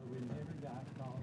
We never got caught.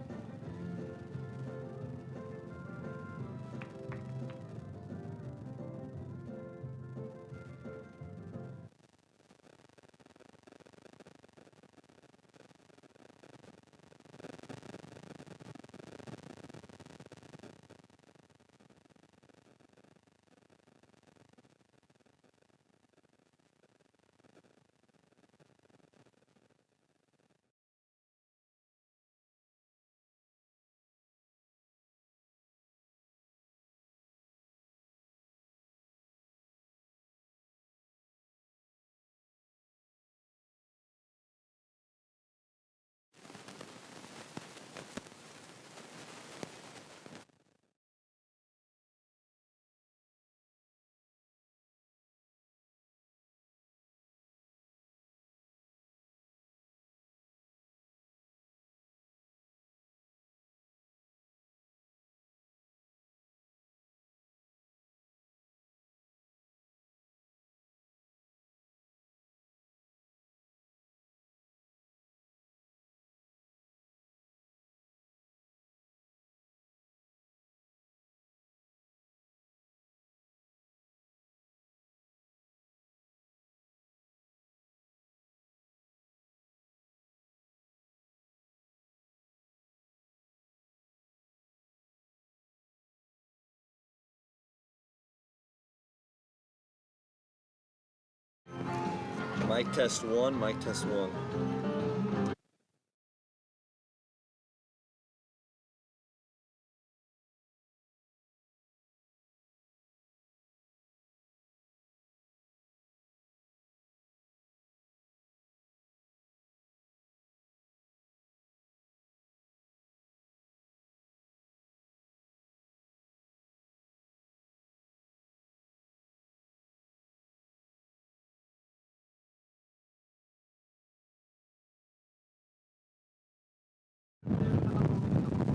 Mic test one, mic test one.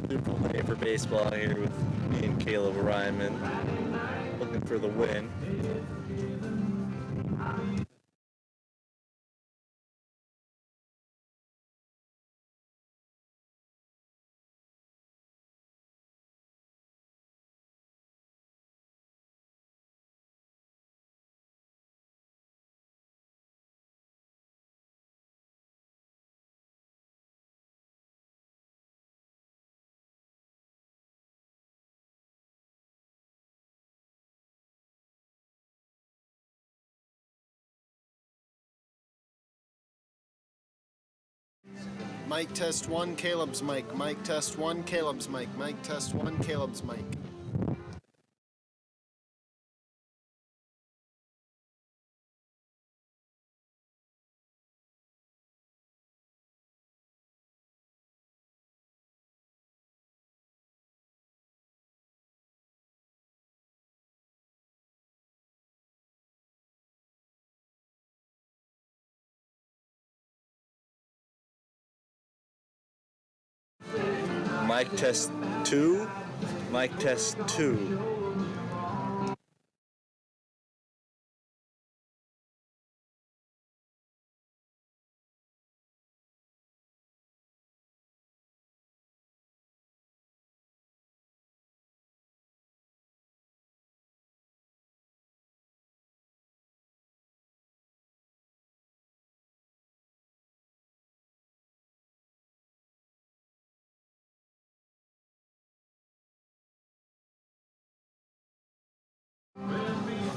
Super day for baseball here with me and Caleb Ryman, looking for the win. Mic test one, Caleb's mic. Mic test one, Caleb's mic. Mic test one, Caleb's mic. Mic test two, mic test two.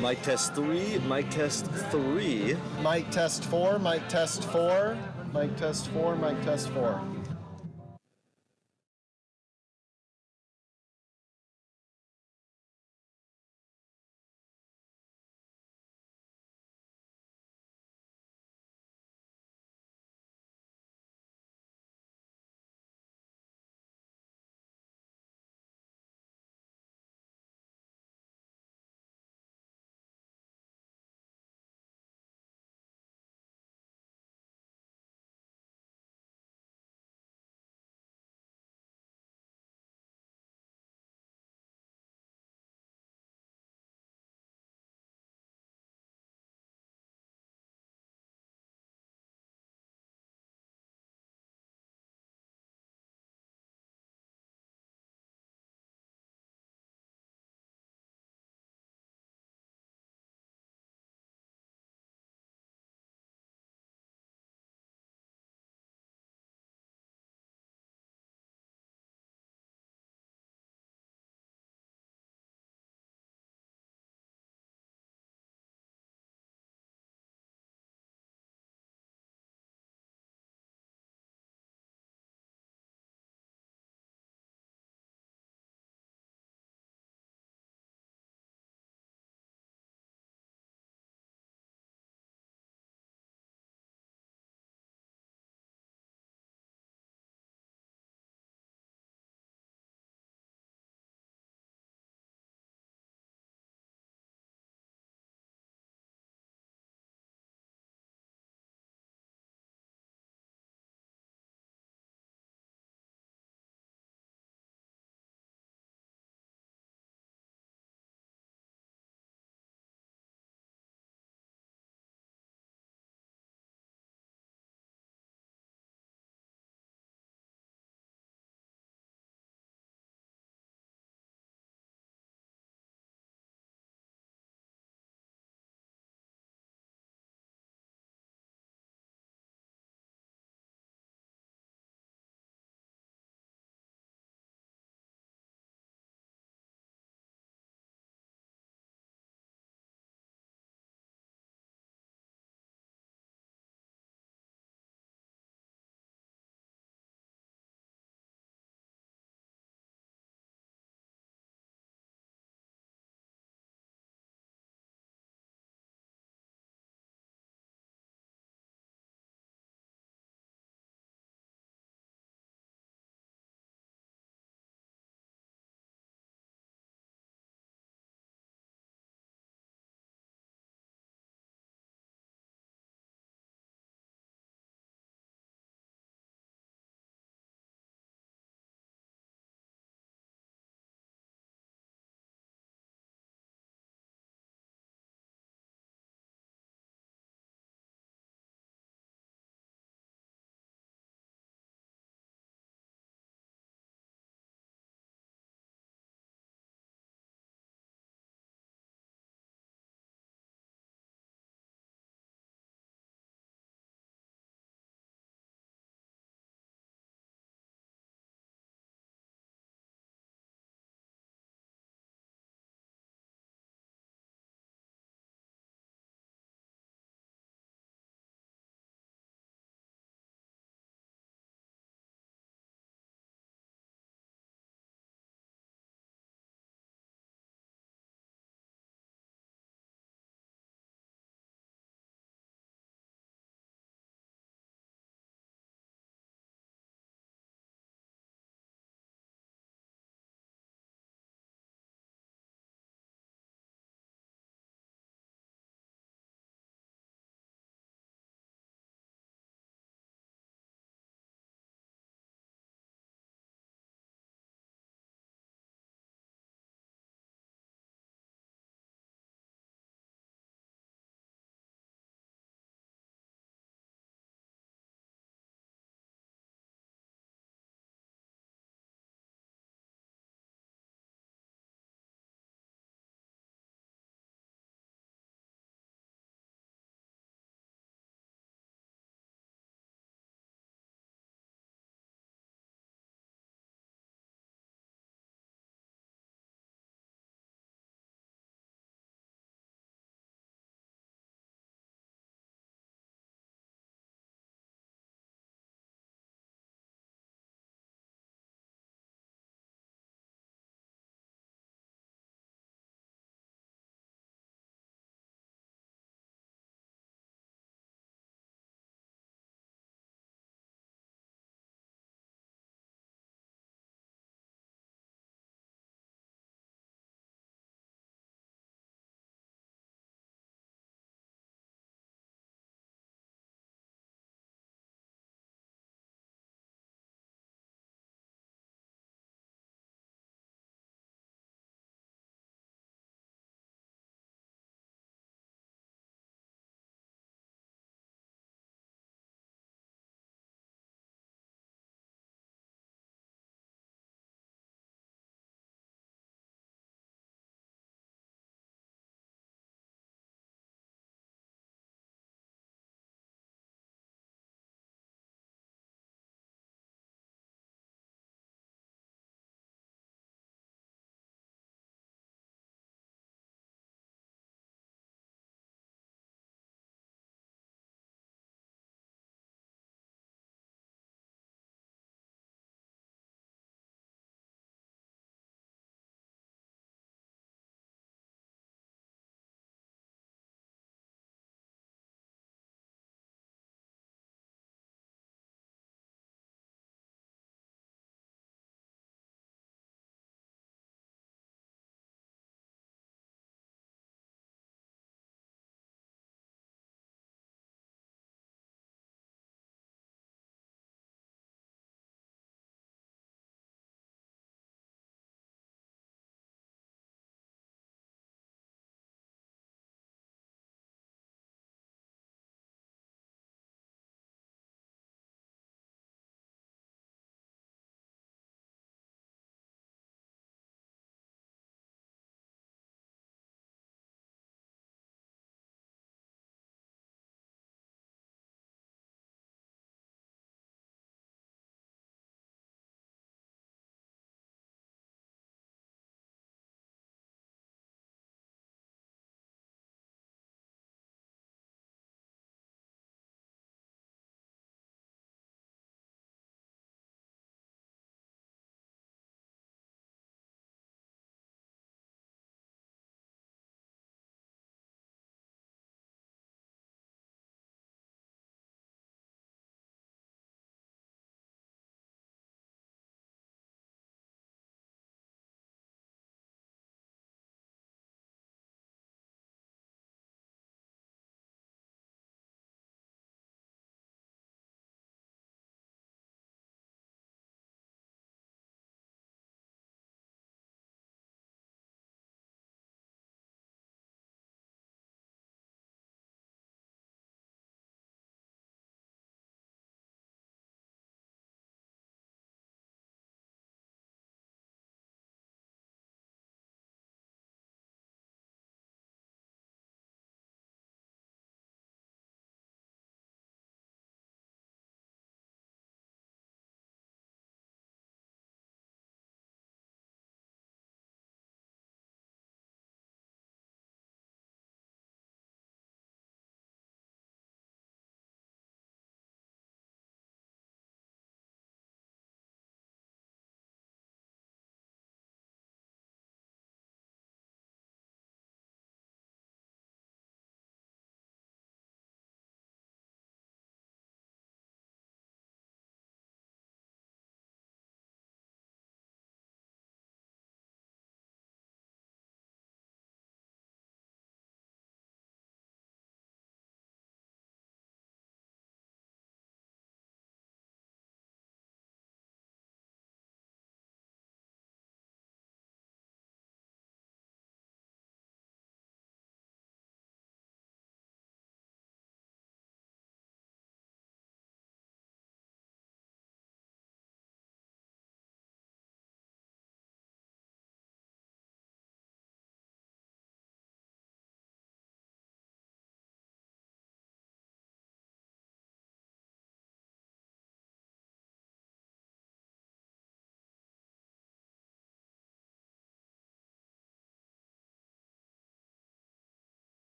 Mic test three, mic test three. Mic test four, mic test four, mic test four, mic test four.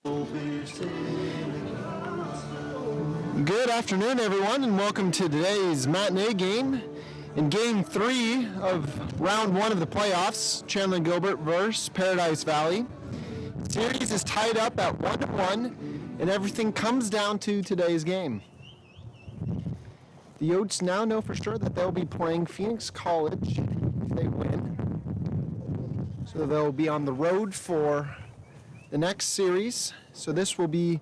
Good afternoon, everyone, and welcome to today's matinee game. In Game 3 of Round 1 of the playoffs, Chandler Gilbert versus Paradise Valley. The series is tied up at 1-1, and everything comes down to today's game. The Oats now know for sure that they'll be playing Phoenix College if they win. So they'll be on the road for the next series. So this will be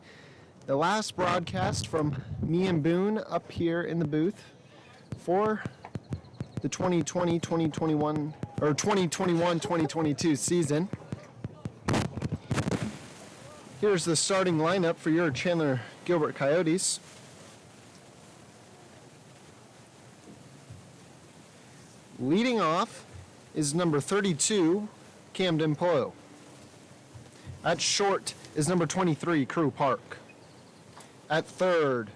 the last broadcast from me and Boone up here in the booth for the 2020-2021 or 2021-2022 season. Here's the starting lineup for your Chandler Gilbert Coyotes. Leading off is number 32, Camden Poyle. At short is number 23, Crew Park. At third,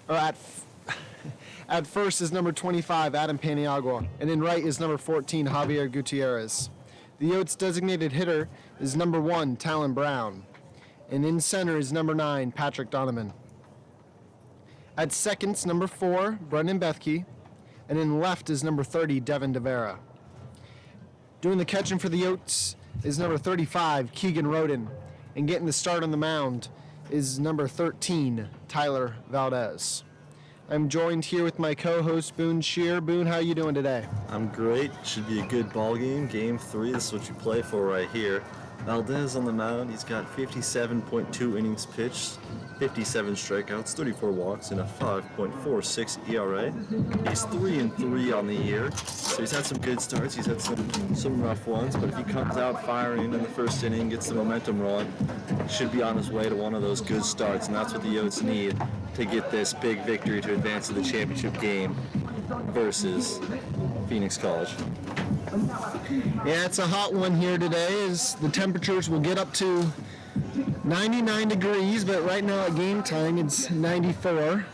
or at first is number 25, Adam Paniagua. And in right is number 14, Javier Gutierrez. The Oats designated hitter is number 1, Talon Brown. And in center is number 9, Patrick Donovan. At seconds, number 4, Brendan Bethke. And in left is number 30, Devin DeVera. Doing the catching for the Oats is number 35, Keegan Roden. And getting the start on the mound is number 13, Tyler Valdez. I'm joined here with my co-host, Boone Shear. Boone, how are you doing today? I'm great. Should be a good ball game. Game 3, this is what you play for right here. Valdez on the mound. He's got 57.2 innings pitched, 57 strikeouts, 34 walks, and a 5.46 ERA. He's 3-3 on the year, so he's had some good starts. He's had some rough ones, but if he comes out firing in the first inning, gets the momentum rolling, should be on his way to one of those good starts, and that's what the Oats need to get this big victory to advance to the championship game versus Phoenix College. Yeah, it's a hot one here today as the temperatures will get up to 99 degrees, but right now at game time it's 94.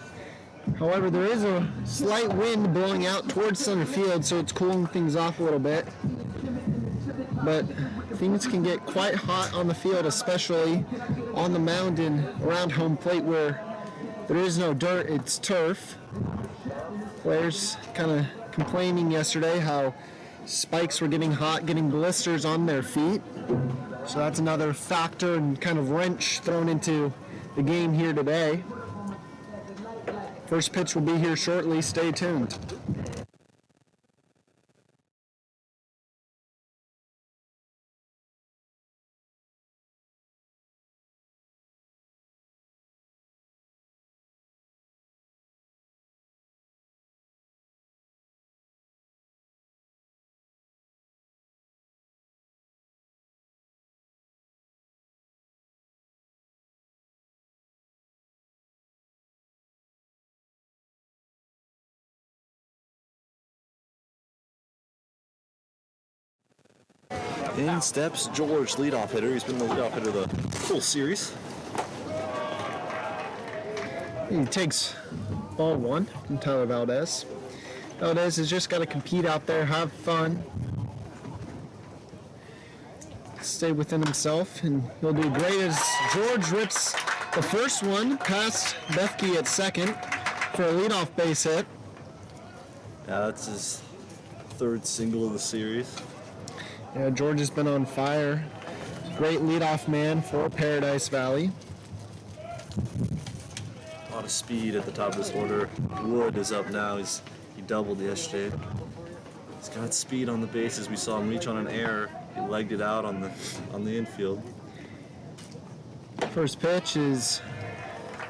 However, there is a slight wind blowing out towards center field, so it's cooling things off a little bit. But things can get quite hot on the field, especially on the mound and around home plate where there is no dirt, it's turf. Players kind of complaining yesterday how spikes were getting hot, getting blisters on their feet. So that's another factor and kind of wrench thrown into the game here today. First pitch will be here shortly. Stay tuned. In steps George, leadoff hitter. He's been the leadoff hitter the full series. He takes ball 1 from Tyler Valdez. Valdez has just got to compete out there, have fun, stay within himself, and he'll do great as George rips the first one past Bethke at second for a leadoff base hit. Yeah, that's his third single of the series. Yeah, George has been on fire. Great leadoff man for Paradise Valley. A lot of speed at the top of this order. Wood is up now. He doubled yesterday. He's got speed on the bases. We saw him reach on an error. He legged it out on the infield. First pitch is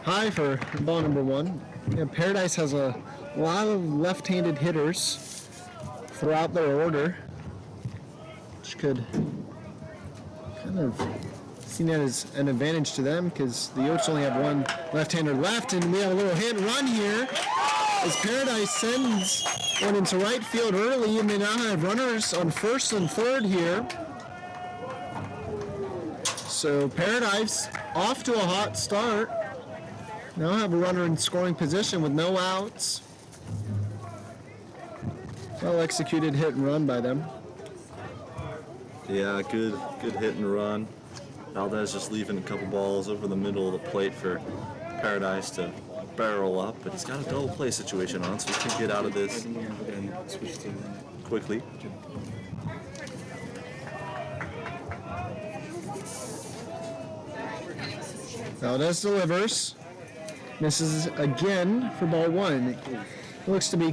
high for ball number 1. Yeah, Paradise has a lot of left-handed hitters throughout their order, which could kind of seen that as an advantage to them because the Oats only have one left-hander left, and we have a little hit and run here as Paradise sends one into right field early, and they now have runners on first and third here. So Paradise off to a hot start. Now have a runner in scoring position with no outs. Well executed hit and run by them. Yeah, good hit and run. Valdez just leaving a couple balls over the middle of the plate for Paradise to barrel up, but he's got a double play situation on, so he can get out of this quickly. Valdez delivers. Misses again for ball one. Looks to be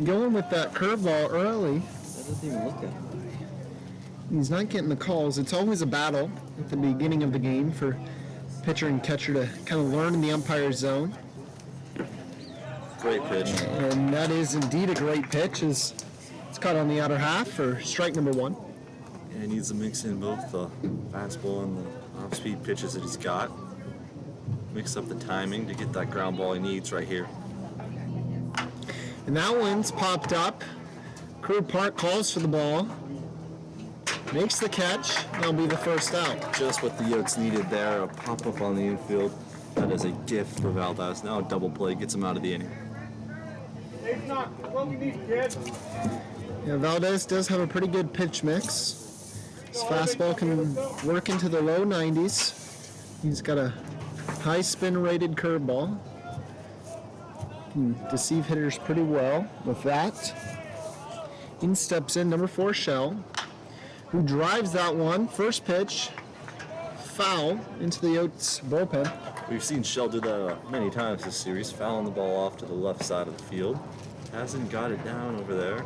going with that curveball early. That doesn't even look that way. He's not getting the calls. It's always a battle at the beginning of the game for pitcher and catcher to kind of learn in the umpire's zone. Great pitch. And that is indeed a great pitch. It's caught on the outer half for strike number one. And he needs to mix in both the fastball and the off-speed pitches that he's got. Mix up the timing to get that ground ball he needs right here. And that one's popped up. Crew Park calls for the ball. Makes the catch. That'll be the first out. Just what the Oats needed there, a pop-up on the infield. That is a gift for Valdez. Now a double play gets him out of the inning. Yeah, Valdez does have a pretty good pitch mix. His fastball can work into the low 90s. He's got a high spin rated curveball. Can deceive hitters pretty well with that. In steps in number 4, Shell, who drives that one. First pitch, foul into the Oats bullpen. We've seen Shell do that many times this series, fouling the ball off to the left side of the field. Hasn't got it down over there.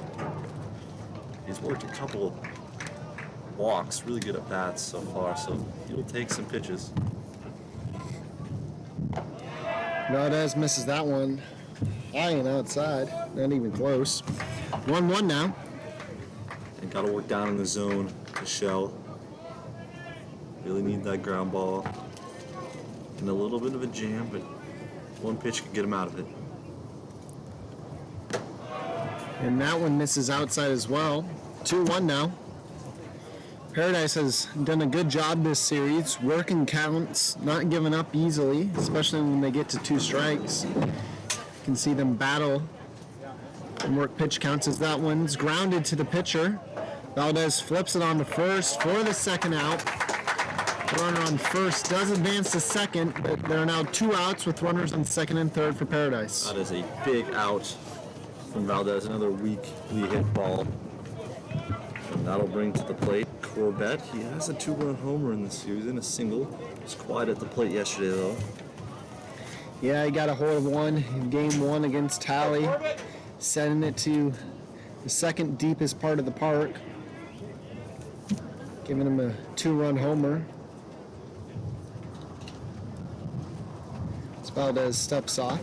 He's worked a couple walks, really good at bats so far, so he'll take some pitches. Valdez misses that one high and outside, not even close. 1-1 now. And got to work down in the zone to Shell. Really need that ground ball. And a little bit of a jam, but one pitch could get him out of it. And that one misses outside as well. 2-1 now. Paradise has done a good job this series, working counts, not giving up easily, especially when they get to 2 strikes. You can see them battle and work pitch counts as that one's grounded to the pitcher. Valdez flips it on to first for the second out. The runner on first does advance to second, but there are now 2 outs with runners on second and third for Paradise. That is a big out from Valdez, another weakly hit ball. And that'll bring to the plate Corbett. He has a 2-run homer in this series in a single. He was quiet at the plate yesterday, though. Yeah, he got a hold of one in game 1 against Tally, sending it to the second deepest part of the park, giving him a 2-run homer. As Valdez steps off.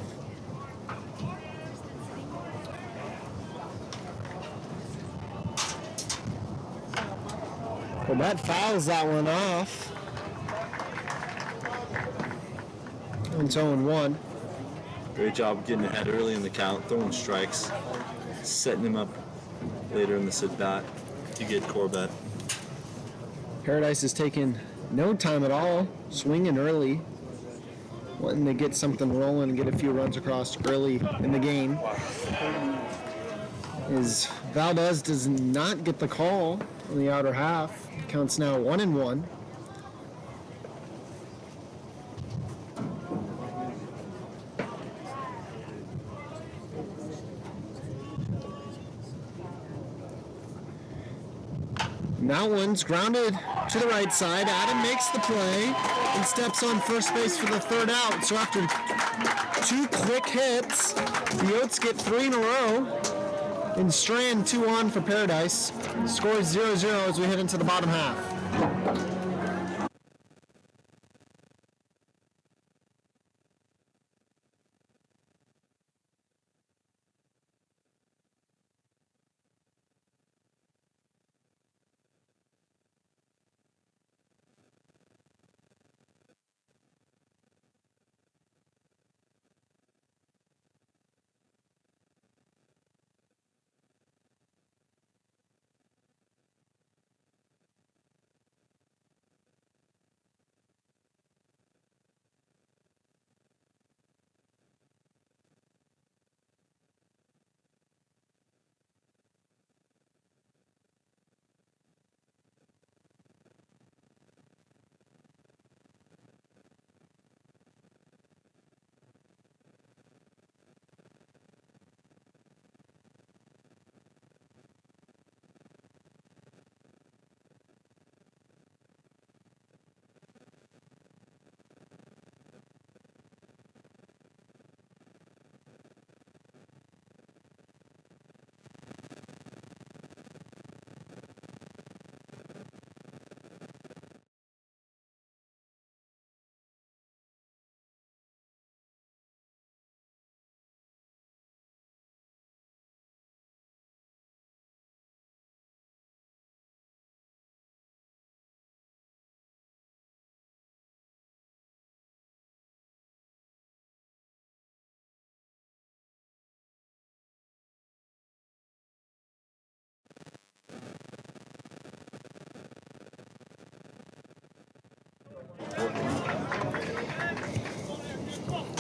Well, that fouls that one off. It's 0-1. Great job getting ahead early in the count, throwing strikes, setting him up later in the sit-bat to get Corbett. Paradise has taken no time at all, swinging early, wanting to get something rolling and get a few runs across early in the game. As Valdez does not get the call on the outer half. Counts now 1-1. Now one's grounded to the right side. Adam makes the play and steps on first base for the third out. So after 2 quick hits, the Oats get 3 in a row. And Strand 2 on for Paradise. Score is 0-0 as we head into the bottom half.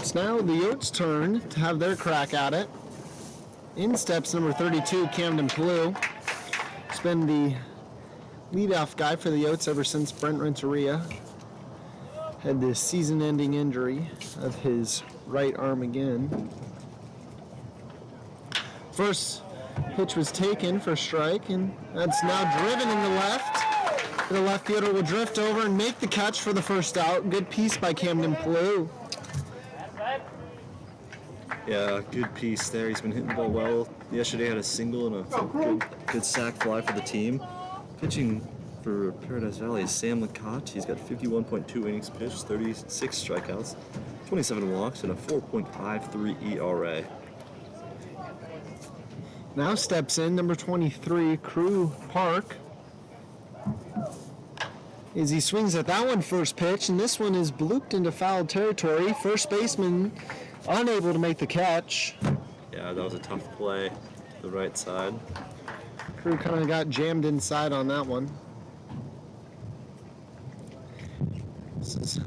It's now the Oats' turn to have their crack at it. In steps number 32, Camden Blue. He's been the leadoff guy for the Oats ever since Brent Renteria had this season-ending injury of his right arm again. First pitch was taken for strike, and that's now driven in the left. The left fielder will drift over and make the catch for the first out. Good piece by Camden Blue. Yeah, good piece there. He's been hitting the ball well. Yesterday had a single and a good sac fly for the team. Pitching for Paradise Valley is Sam Lacotte. He's got 51.2 innings pitched, 36 strikeouts, 27 walks, and a 4.53 ERA. Now steps in number 23, Crew Park. As he swings at that one first pitch, and this one is blooped into foul territory. First baseman unable to make the catch. Yeah, that was a tough play to the right side. Crew kind of got jammed inside on that one. This is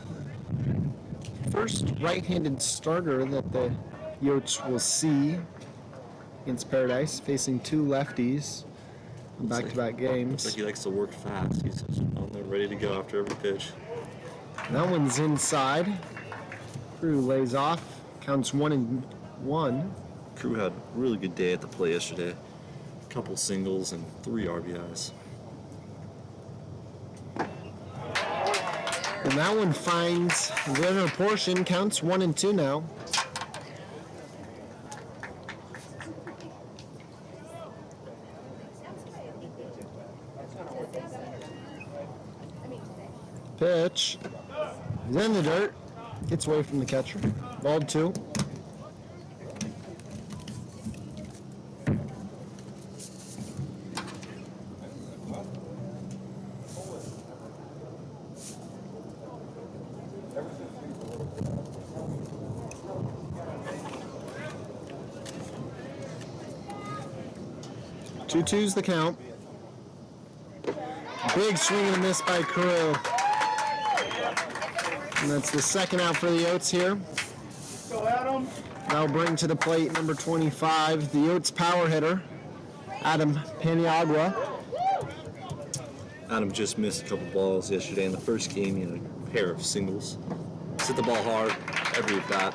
first right-handed starter that the Yotes will see against Paradise, facing two lefties in back-to-back games. Looks like he likes to work fast. He's just on there ready to go after every pitch. That one's inside. Crew lays off. Counts 1-1. Crew had a really good day at the plate yesterday. A couple singles and 3 RBIs. And that one finds the other portion. Counts 1-2 now. Pitch. He's in the dirt. Gets away from the catcher. Ball 2. Two twos the count. Big swing and a miss by Crew. And that's the second out for the Oats here. Now bring to the plate number 25, the Oats power hitter, Adam Paniagua. Adam just missed a couple balls yesterday. In the first game, he had a pair of singles. Hit the ball hard every at bat.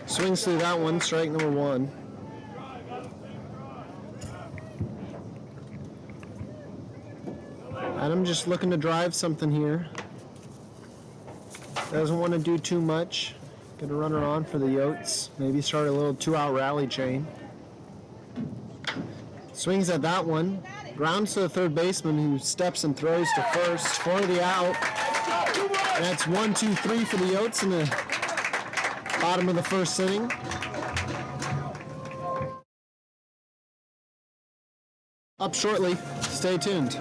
Swings through that one, strike number 1. Adam just looking to drive something here. Doesn't want to do too much. Get a runner on for the Yotes. Maybe start a little 2-out rally chain. Swings at that one. Grounds to the third baseman who steps and throws to first for the out. And that's 1, 2, 3 for the Yotes in the bottom of the first inning. Up shortly. Stay tuned.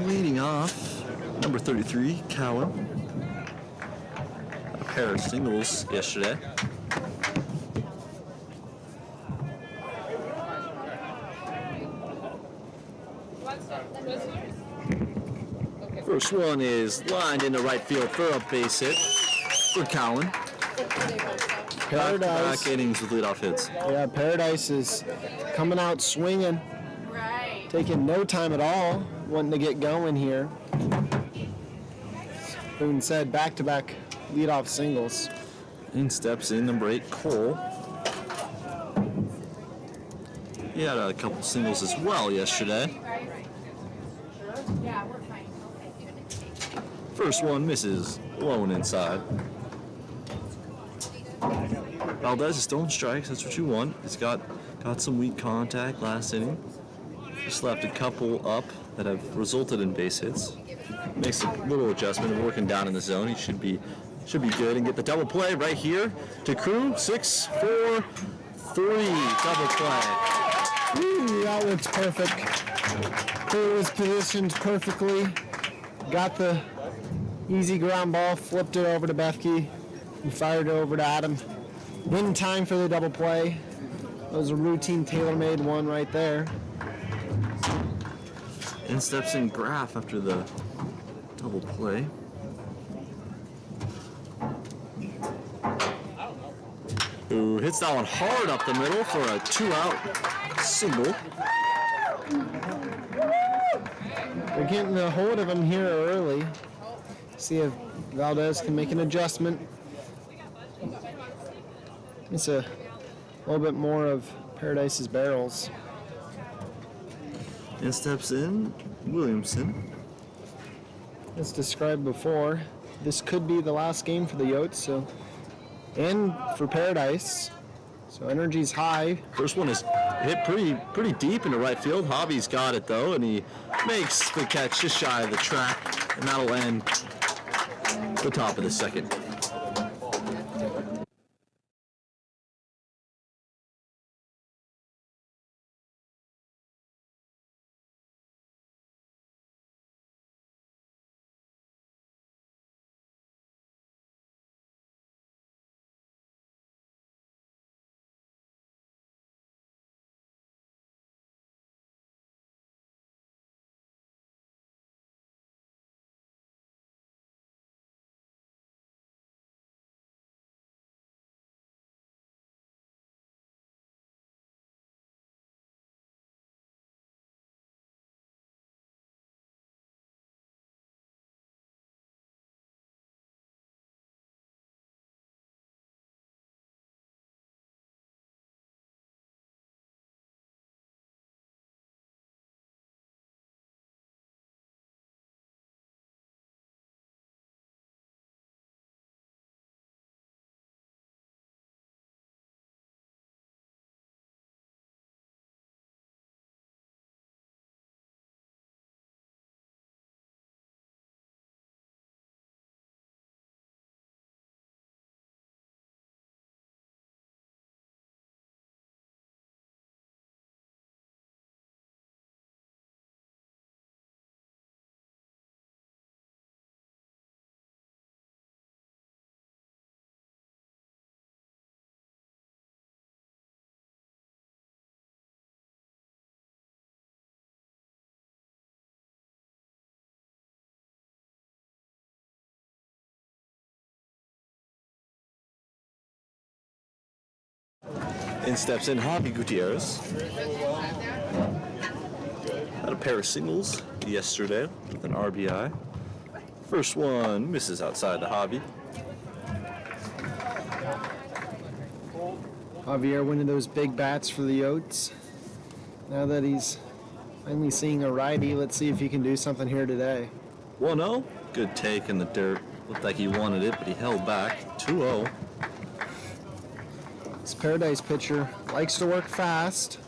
Leading off, number 33, Cowan. A pair of singles yesterday. First one is lined into right field for a base hit for Cowan. Paradise. Back innings with leadoff hits. Yeah, Paradise is coming out swinging. Right. Taking no time at all, wanting to get going here. Boone said back-to-back leadoff singles. In steps in number 8, Cole. He had a couple singles as well yesterday. Yeah, we're fine. First one misses, blown inside. Valdez is throwing strikes, that's what you want. He's got some weak contact last inning. Just left a couple up that have resulted in base hits. Makes a little adjustment and working down in the zone. He should be good and get the double play right here to Crew. 6, 4, 3 double play. Ooh, that looks perfect. Crew was positioned perfectly. Got the easy ground ball, flipped it over to Bethke, and fired it over to Adam. In time for the double play. That was a routine tailor-made one right there. In steps in Graff after the double play. Who hits that one hard up the middle for a 2-out single. They're getting a hold of him here early. See if Valdez can make an adjustment. It's a little bit more of Paradise's barrels. In steps in Williamson. As described before, this could be the last game for the Oats, and for Paradise. So energy's high. First one is hit pretty deep into right field. Hobby's got it though, and he makes the catch just shy of the track, and that'll end the top of the second. In steps in Hobby Gutierrez. Had a pair of singles yesterday with an RBI. First one misses outside the Hobby. Javier winning those big bats for the Oats. Now that he's finally seeing a righty, let's see if he can do something here today. 1-0. Good take in the dirt. Looked like he wanted it, but he held back. 2-0. This Paradise pitcher likes to work fast,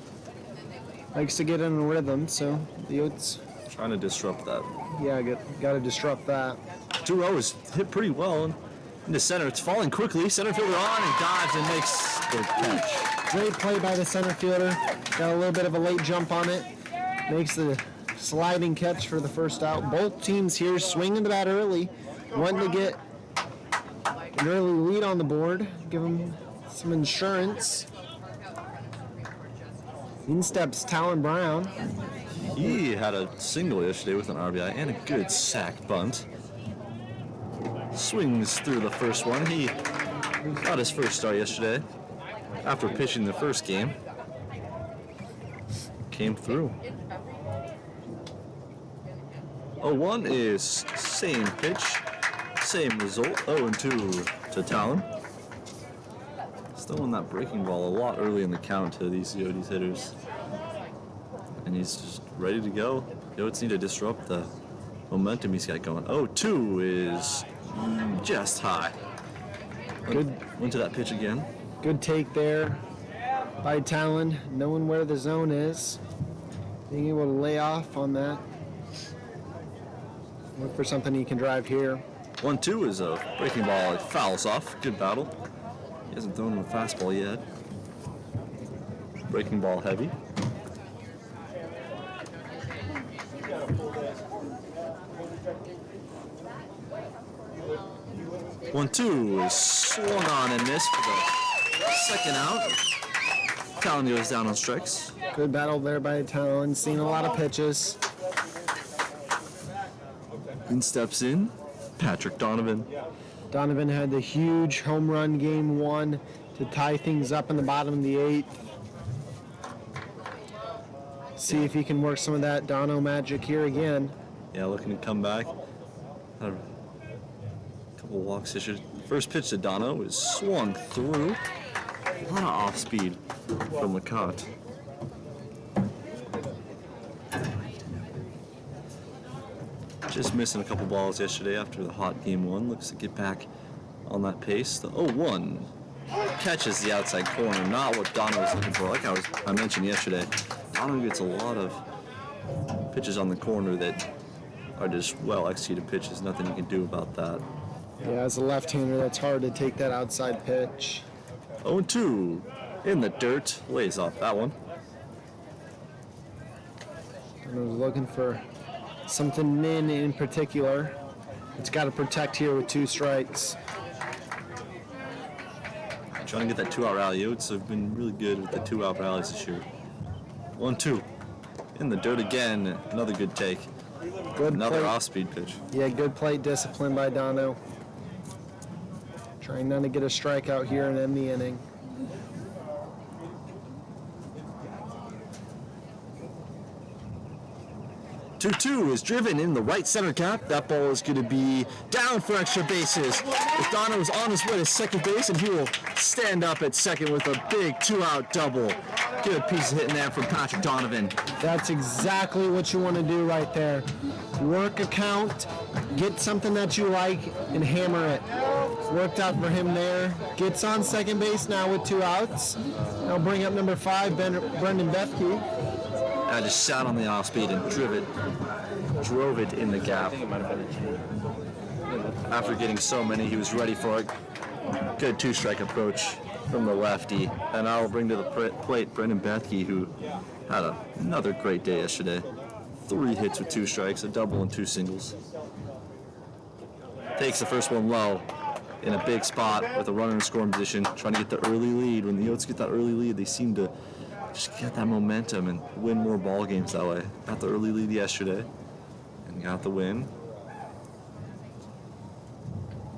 likes to get in a rhythm, so the Oats, Trying to disrupt that. yeah, got to disrupt that. 2-0 is hit pretty well into center. It's falling quickly. Center fielder on and dives and makes the catch. Great play by the center fielder. Got a little bit of a late jump on it. Makes the sliding catch for the first out. Both teams here swinging to that early, wanting to get an early lead on the board, give them some insurance. In steps Talon Brown. He had a single yesterday with an RBI and a good sack bunt. Swings through the first one. He got his first start yesterday after pitching the first game. Came through. 0-1 is same pitch, same result. 0-2 to Talon. Still in that breaking ball a lot early in the count to these Coyotes hitters. And he's just ready to go. Oats need to disrupt the momentum he's got going. 0-2 is just high. Went to that pitch again. Good take there by Talon, knowing where the zone is. Being able to lay off on that. Look for something he can drive here. 1-2 is a breaking ball. It fouls off. Good battle. He hasn't thrown him a fastball yet. Breaking ball heavy. One-two is swung on and missed for the second out. Talon goes down on strikes. Good battle there by Talon. Seen a lot of pitches. And steps in Patrick Donovan. Donovan had the huge home run game 1 to tie things up in the bottom of the 8th. See if he can work some of that Dono magic here again. Yeah, looking to come back. Had a couple walks issued. First pitch to Dono is swung through. A lot of off speed from McCott. Just missing a couple balls yesterday after the hot game 1. Looks to get back on that pace. The 0-1 catches the outside corner. Not what Dono was looking for. Like I mentioned yesterday, Dono gets a lot of pitches on the corner that are just well executed pitches. Nothing you can do about that. Yeah, as a left-hander, that's hard to take that outside pitch. 0-2 in the dirt. Lays off that one. I was looking for something in particular. It's got to protect here with 2 strikes. Trying to get that 2-out rally. Oats have been really good with the 2-out rallies this year. 1-2 in the dirt again. Another good take. Good Another plate. off-speed pitch. Yeah, good plate discipline by Dono. Trying not to get a strikeout here and end the inning. Two is driven in the right center gap. That ball is going to be down for extra bases. If Dono is on his way to second base, and he will stand up at second with a big 2-out double. Good piece of hitting there from Patrick Donovan. That's exactly what you want to do right there. Work a count, get something that you like, and hammer it. Worked out for him there. Gets on second base now with 2 outs. Now bring up number 5, Brendan Bethke. I just sat on the off speed and drove it in the gap. After getting so many, he was ready for it. Good 2-strike approach from the lefty. And I will bring to the plate Brendan Bethke, who had another great day yesterday. 3 hits with 2 strikes, a double and 2 singles. Takes the first one low in a big spot with a runner in scoring position, trying to get the early lead. When the Oats get that early lead, they seem to just get that momentum and win more ball games that way. Got the early lead yesterday and got the win.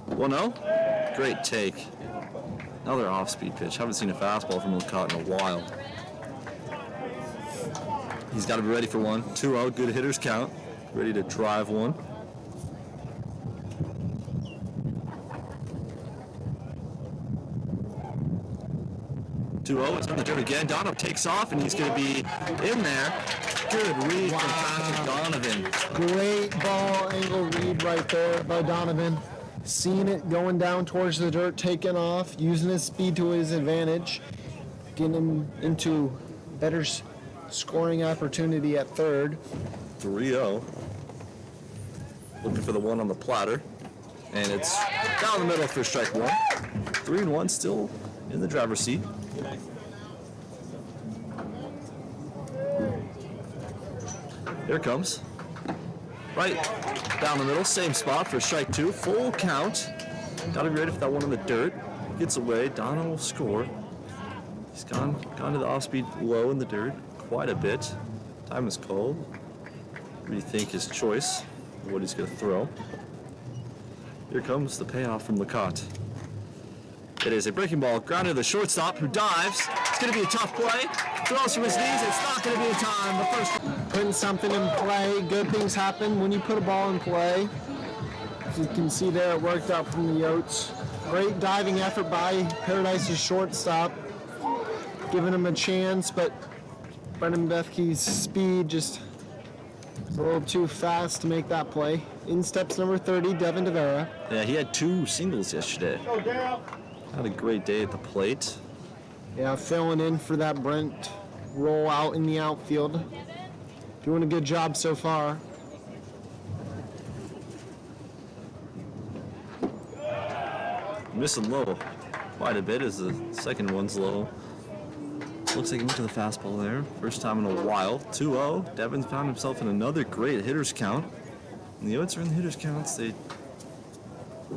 1-0. Great take. Another off-speed pitch. Haven't seen a fastball from McCott in a while. He's got to be ready for one. 2-0. Good hitters count. Ready to drive one. It's on the dirt again. Donovan takes off, and he's going to be in there. Good read from Patrick Donovan. Great ball angle read right there by Donovan. Seeing it going down towards the dirt, taking off, using his speed to his advantage, getting him into better scoring opportunity at third. 3-0. Looking for the one on the platter. And it's down the middle for strike 1. 3-1 still in the driver's seat. Here it comes. Right down the middle, same spot for strike 2. Full count. Gotta be ready for that one in the dirt. Gets away. Dono will score. He's gone to the off-speed low in the dirt quite a bit. Time is cold. rethink his choice of what he's going to throw. Here comes the payoff from Lacotte. It is a breaking ball grounded to the shortstop who dives. It's going to be a tough play. Throws from his knees. It's not going to be a time. The first Putting something in play. Good things happen when you put a ball in play. As you can see there, it worked out from the Oats. Great diving effort by Paradise's shortstop, giving him a chance, but Brendan Bethke's speed just was a little too fast to make that play. In steps number 30, Devin DeVera. Yeah, he had 2 singles yesterday. Had a great day at the plate. Yeah, filling in for that Brent roll out in the outfield. Doing a good job so far. Missing low quite a bit as the second one's low. Looks like he went to the fastball there. First time in a while. 2-0. Devin's found himself in another great hitter's count. And the Oats are in the hitter's counts. They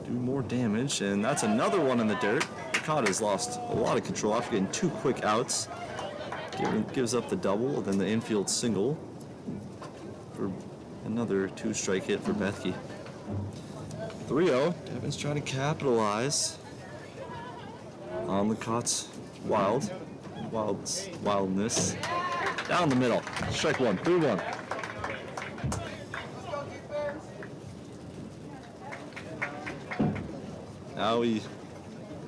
do more damage. And that's another one in the dirt. Lacotte has lost a lot of control after getting 2 quick outs. Gives up the double, then the infield single for another 2-strike hit for Bethke. 3-0. Devin's trying to capitalize on Lacotte's wildness. Down the middle. Strike 1. 3-1. Now we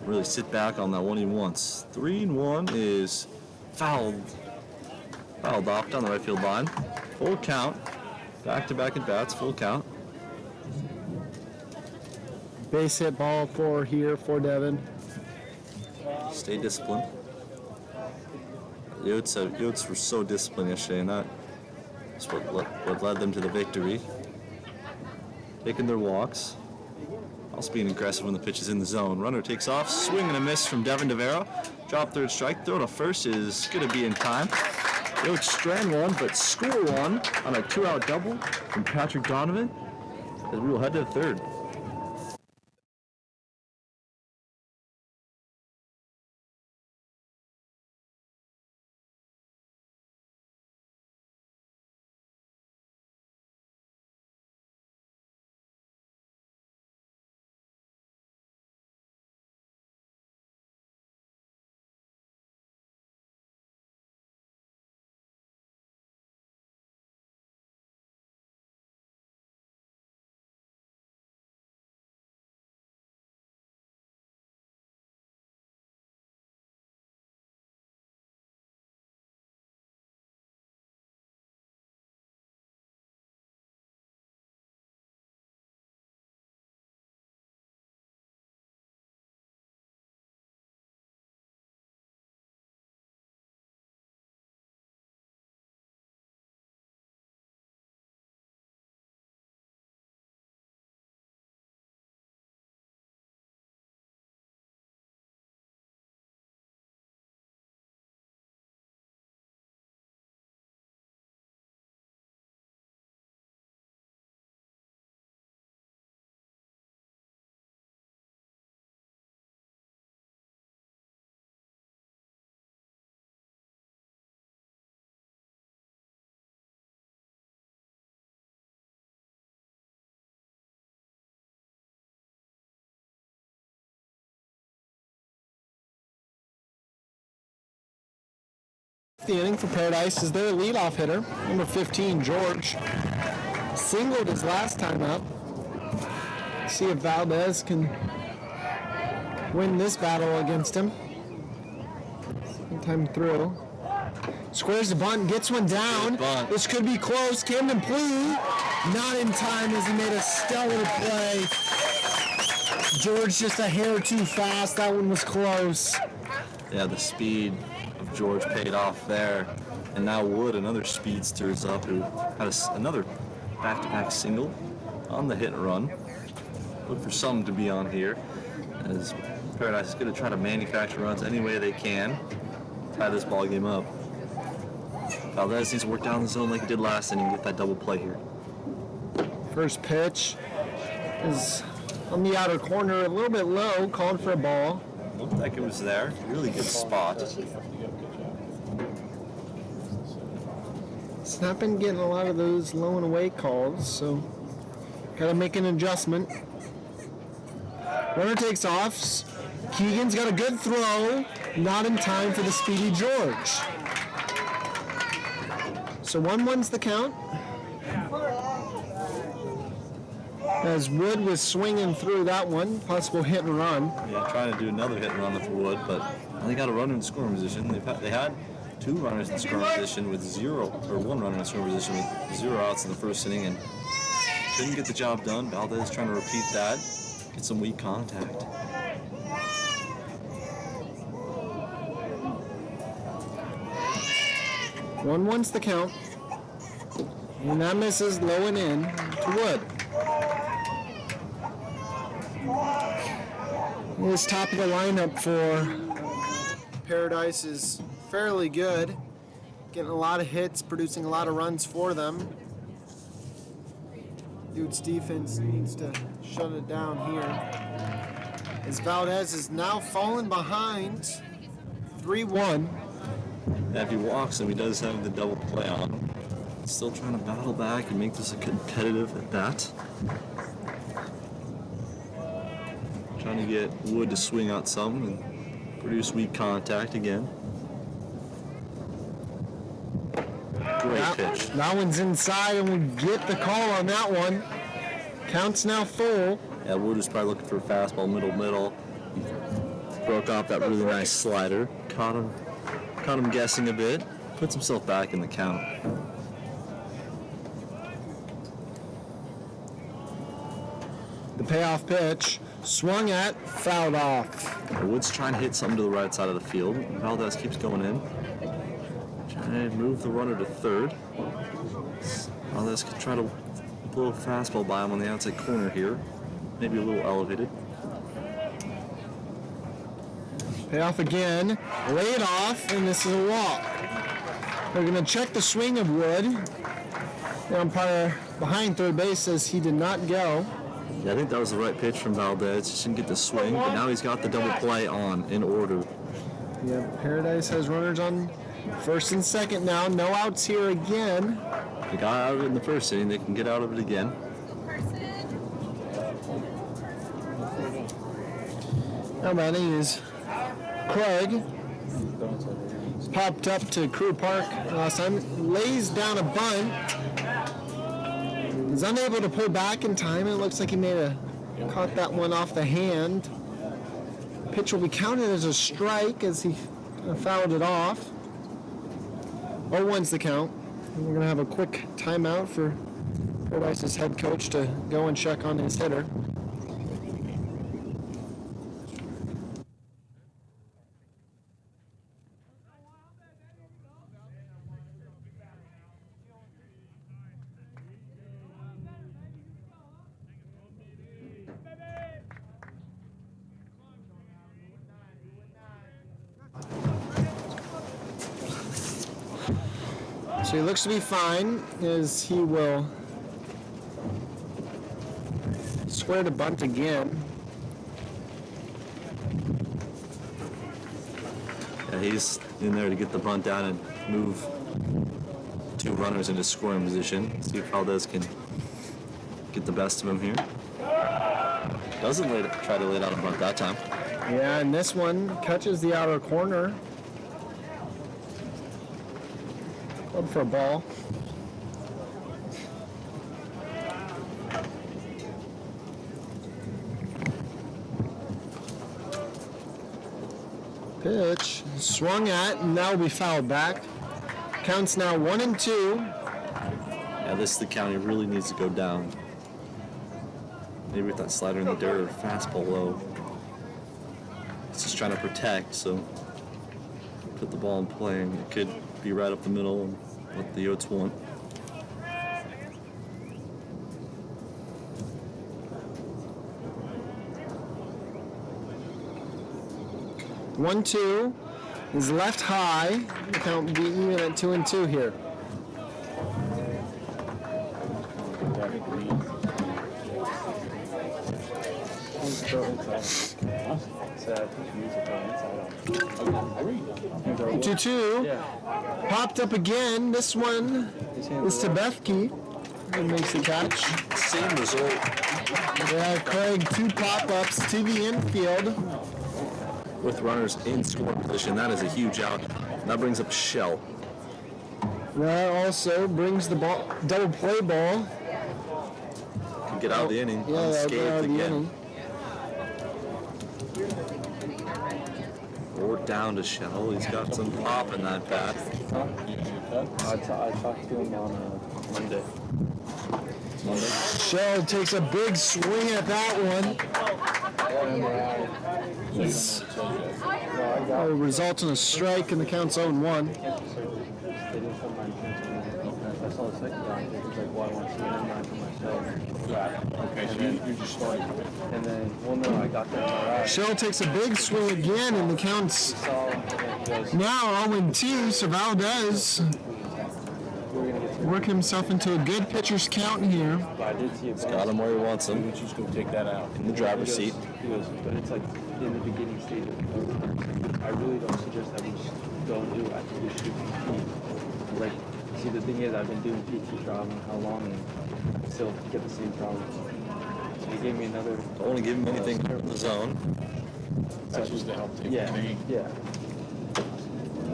really sit back on that one he wants. 3-1 is fouled off down the right field line. Full count. Back-to-back at bats. Full count. Base hit ball 4 here for Devin. Stay disciplined. The Oats were so disciplined yesterday, and that's what led them to the victory. Taking their walks. Also being aggressive when the pitch is in the zone. Runner takes off. Swing and a miss from Devin DeVera. Drop third strike. Throw to first is going to be in time. The Oats strand one, but score one on a 2-out double from Patrick Donovan as we will head to the third. The inning for Paradise is their leadoff hitter, number 15, George. Singled his last time up. See if Valdez can win this battle against him. Second time through. Squares the bunt, gets one down. This could be close. Camden Plea, not in time as he made a stellar play. George just a hair too fast. That one was close. Yeah, the speed of George paid off there. And now Wood, another speedster, is up, who had another back-to-back single on the hit and run. Look for some to be on here, as Paradise is going to try to manufacture runs any way they can, tie this ball game up. Valdez needs to work down the zone like he did last inning, get that double play here. First pitch is on the outer corner, a little bit low, called for a ball. Looked like it was there. Really good spot. He's not been getting a lot of those low and away calls, so gotta make an adjustment. Runner takes off. Keegan's got a good throw, not in time for the speedy George. So 1-1's the count. As Wood was swinging through that one, possible hit and run. Yeah, trying to do another hit and run with Wood, but they got a runner in scoring position. They had 2 runners in scoring position with 1 runner in scoring position with 0 outs in the first inning, and couldn't get the job done. Valdez trying to repeat that, get some weak contact. One's the count. And that misses low and in to Wood. This top of the lineup for Paradise is fairly good. Getting a lot of hits, producing a lot of runs for them. Dude's defense needs to shut it down here. As Valdez is now falling behind 3-1. Yeah, if he walks him, he does have the double play on. Still trying to battle back and make this a competitive at bat. Trying to get Wood to swing out some and produce weak contact again. Great pitch. That one's inside, and we get the call on that one. Count's now full. Yeah, Wood was probably looking for a fastball, middle. Broke off that really nice slider. Caught him guessing a bit. Puts himself back in the count. The payoff pitch, swung at, fouled off. Wood's trying to hit something to the right side of the field. Valdez keeps going in. Trying to move the runner to third. Valdez could try to blow a fastball by him on the outside corner here. Maybe a little elevated. Payoff again, lay it off, and this is a walk. They're going to check the swing of Wood. The umpire behind third base says he did not go. Yeah, I think that was the right pitch from Valdez. Just didn't get the swing, but now he's got the double play on in order. Yeah, Paradise has runners on first and second now. No outs here again. They got out of it in the first inning. They can get out of it again. Now batting is Craig. Popped up to Crew Park last time. Lays down a bunt. He's unable to pull back in time. It looks like he caught that one off the hand. Pitch will be counted as a strike as he fouled it off. 0-1's the count. And we're going to have a quick timeout for Paradise's head coach to go and check on his hitter. So he looks to be fine as he will square to bunt again. Yeah, he's in there to get the bunt down and move 2 runners into scoring position. See if Valdez can get the best of him here. Doesn't try to lay down a bunt that time. Yeah, and this one catches the outer corner. Up for a ball. Pitch swung at, and now will be fouled back. Counts now 1-2. Yeah, this the count. He really needs to go down. Maybe with that slider in the dirt or fastball low. He's just trying to protect, so put the ball in play, and it could be right up the middle and what the Oats want. One, 2 is left high. The count will be even at 2-2 here. 2-2. Popped up again. This one is to Bethke. Who makes the catch. Same result. Yeah, Craig, 2 pop-ups to the infield. With runners in scoring position, that is a huge out. That brings up Shell. That also brings the ball, double play ball. Can get out of the inning. Yeah, that'll get out of the again. inning. Or down to Shell. He's got some pop in that bat. I talked to him on Monday. Shell takes a big swing at that one. Results in a strike, and the count's 0-1. They didn't come my attention. I saw the second guy. He was like, well, I want to see it. I'm not for myself. Okay, so you just started. And then, well, no, I got there all right. Shell takes a big swing again, and the count's Saw him, and he goes, now 0-2. So Valdez we're going to get to working himself into a good pitcher's count here. But I did see a bunch. Got him where he wants him. Let's just go take that out. In the driver's seat. He goes, but it's like in the beginning stage of the program. I really don't suggest that we just go and do it. I think we should compete. Like, see, the thing is, I've been doing PT for I don't know how long and still get the same problems. So he gave me another. Don't want to give him anything in the zone. That's just to help take Yeah, the knee. yeah.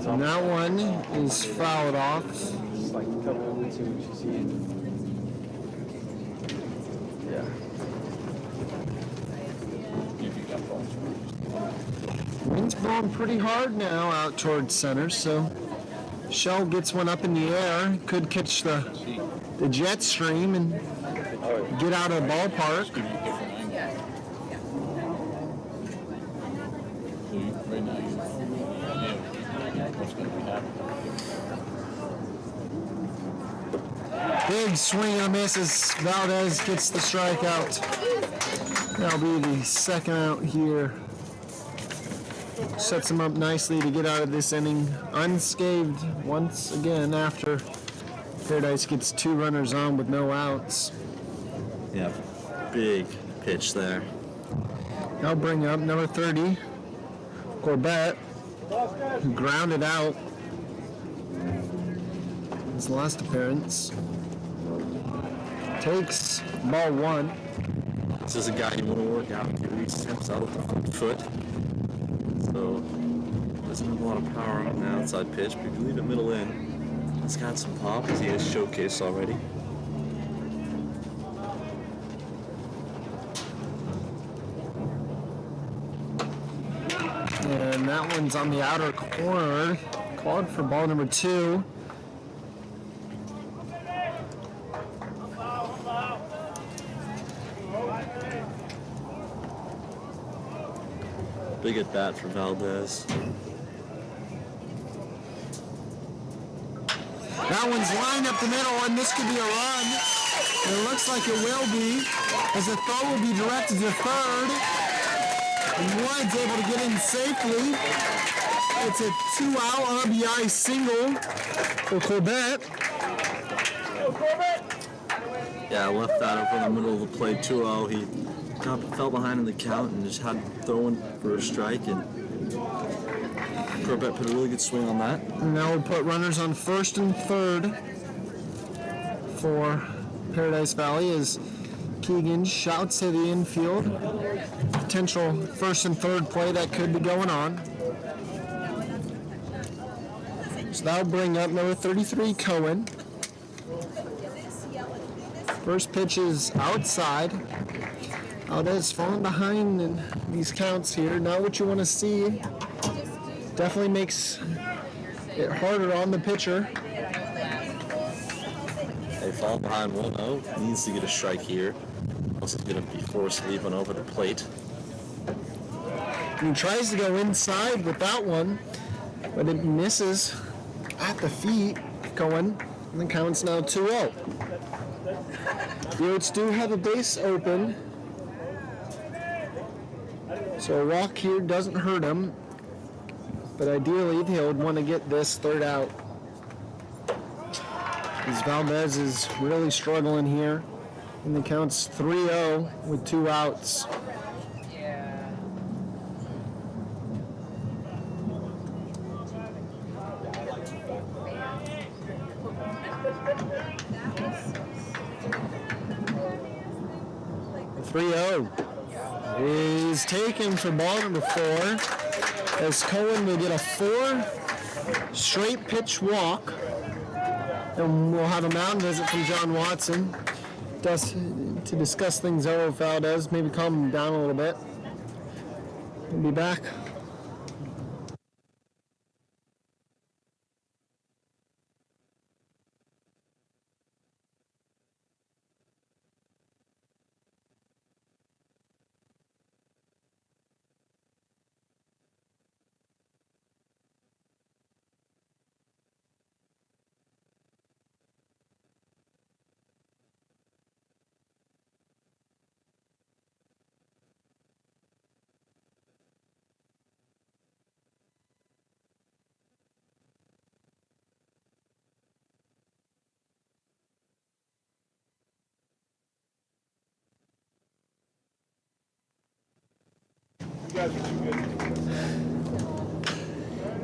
And that one is fouled off. It's like cover it and see what you see. Yeah. If you got balls. Wind's blowing pretty hard now out towards center, so Shell gets one up in the air. Could catch the jet stream and get out of the ballpark. Give you a different angle. So right now you what's going to be happening. Big swing and a miss as Valdez gets the strikeout. That'll be the second out here. Sets him up nicely to get out of this inning unscathed once again after Paradise gets 2 runners on with no outs. Yeah, big pitch there. I'll bring up number 30, Corbett, who grounded out his last appearance. Takes ball 1. This is a guy you want to work out. He reaches himself with the front foot. So, doesn't have a lot of power on the outside pitch, but if you leave it middle in, he's got some pop as he has showcased already. And that one's on the outer corner. Called for ball number 2. Big at bat for Valdez. That one's lined up the middle, and this could be a run. It looks like it will be, as the throw will be directed to third. And Wood's able to get in safely. It's a 2-out RBI single for Corbett. Yeah, left that over in the middle of the plate, 2-0. He fell behind in the count and just had throwing for a strike, and Corbett put a really good swing on that. And now we'll put runners on first and third for Paradise Valley as Keegan shouts to the infield. Potential first and third play that could be going on. So that'll bring up number 33, Cohen. First pitch is outside. Valdez falling behind in these counts here. Not what you want to see. Definitely makes it harder on the pitcher. They fall behind 1-0. Needs to get a strike here. Also going to be forced to leave one over the plate. And he tries to go inside with that one, but it misses at the feet going, and the count's now 2-0. The Oats do have a base open, so a walk here doesn't hurt him, but ideally they would want to get this third out. As Valdez is really struggling here, and the count's 3-0 with 2 outs. The 3-0 is taken for ball number 4, as Cohen will get a 4 straight pitch walk. And we'll have a mound visit from John Watson to discuss things over with Valdez, maybe calm him down a little bit. We'll be back.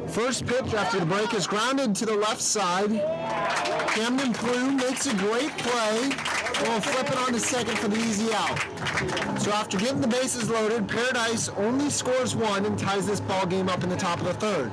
First pitch after the break is grounded to the left side. Camden Plume makes a great play. We'll flip it on to second for the easy out. So after getting the bases loaded, Paradise only scores 1 and ties this ball game up in the top of the 3rd.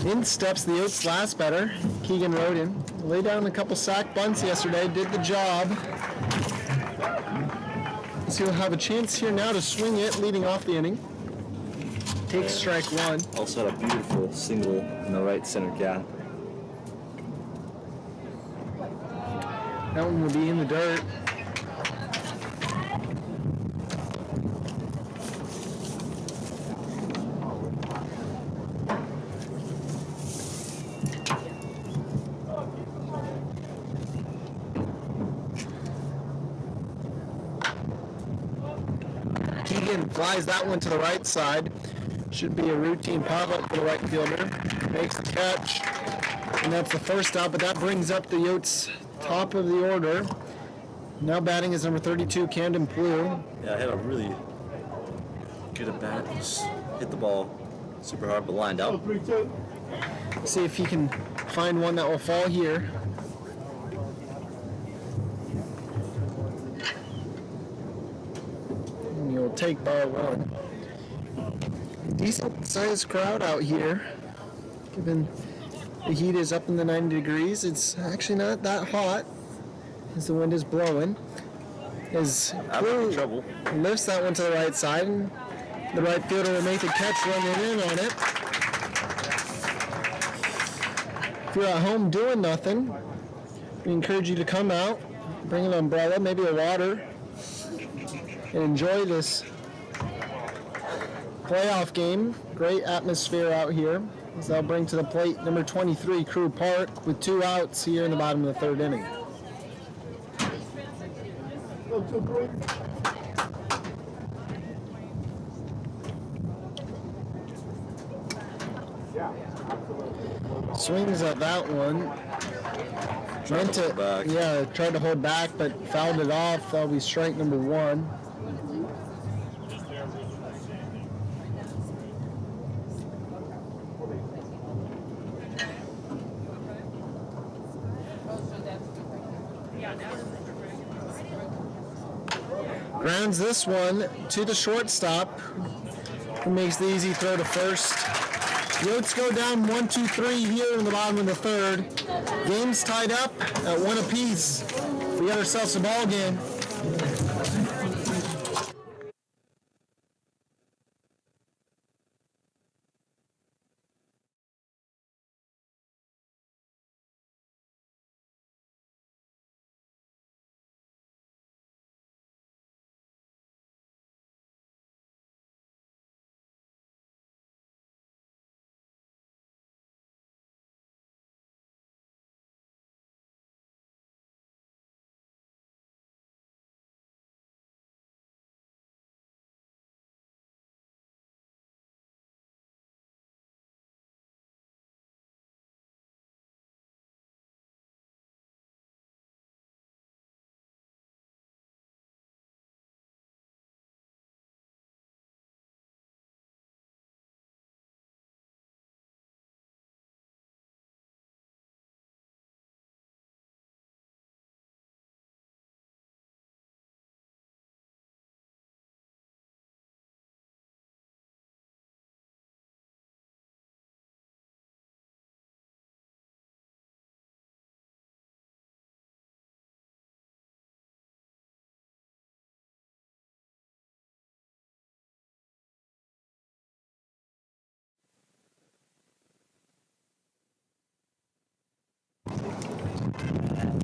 In steps the Oats last batter, Keegan Roden. Laid down a couple sack bunts yesterday, did the job. So he'll have a chance here now to swing it, leading off the inning. Takes strike 1. Also had a beautiful single in the right center gap. That one will be in the dirt. Keegan flies that one to the right side. Should be a routine pop-up for the right fielder. Makes the catch. And that's the first out, but that brings up the Yotes top of the order. Now batting is number 32, Camden Plume. Yeah, I had a really good at bat. Just hit the ball super hard, but lined out. See if he can find one that will fall here. And you'll take ball 1. Decent sized crowd out here. Given the heat is up in the 90 degrees, it's actually not that hot as the wind is blowing. As Plume trouble. lifts that one to the right side, and the right fielder will make the catch, running in on it. If you're at home doing nothing, we encourage you to come out, bring an umbrella, maybe a water, and enjoy this playoff game. Great atmosphere out here, as they'll bring to the plate number 23, Crew Park, with 2 outs here in the bottom of the 3rd inning. Swings at that one. Meant to hold back. Yeah, tried to hold back, but fouled it off. That'll be strike number 1. Grounds this one to the shortstop, who makes the easy throw to first. The Oats go down 1-2-3 here in the bottom of the 3rd. Game's tied up at 1 apiece. We got ourselves a ball game.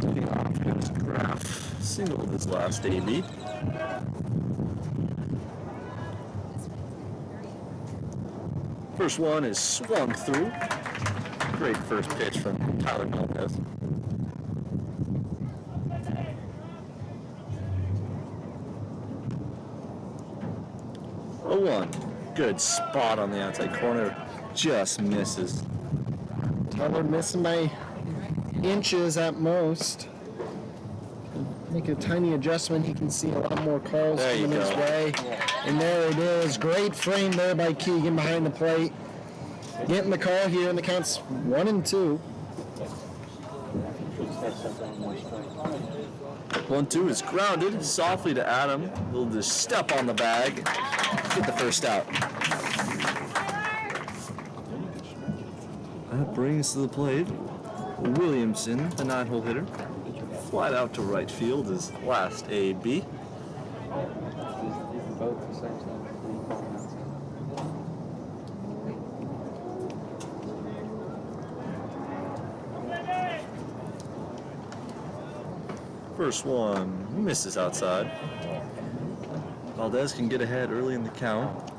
Leading off his graph. Singled his last AB. First one is swung through. Great first pitch from Tyler Valdez. A 1. Good spot on the outside corner. Just misses. Tyler missing by inches at most. Make a tiny adjustment. He can see a lot more calls There you coming his go. way. And there it is. Great frame there by Keegan behind the plate. Getting the call here, and the count's 1-2. 1-2 is grounded softly to Adam. He'll just step on the bag, get the first out. That brings to the plate Williamson, the 9-hole hitter. Flied out to right field, his last AB. Is both the same time? First one misses outside. Valdez can get ahead early in the count.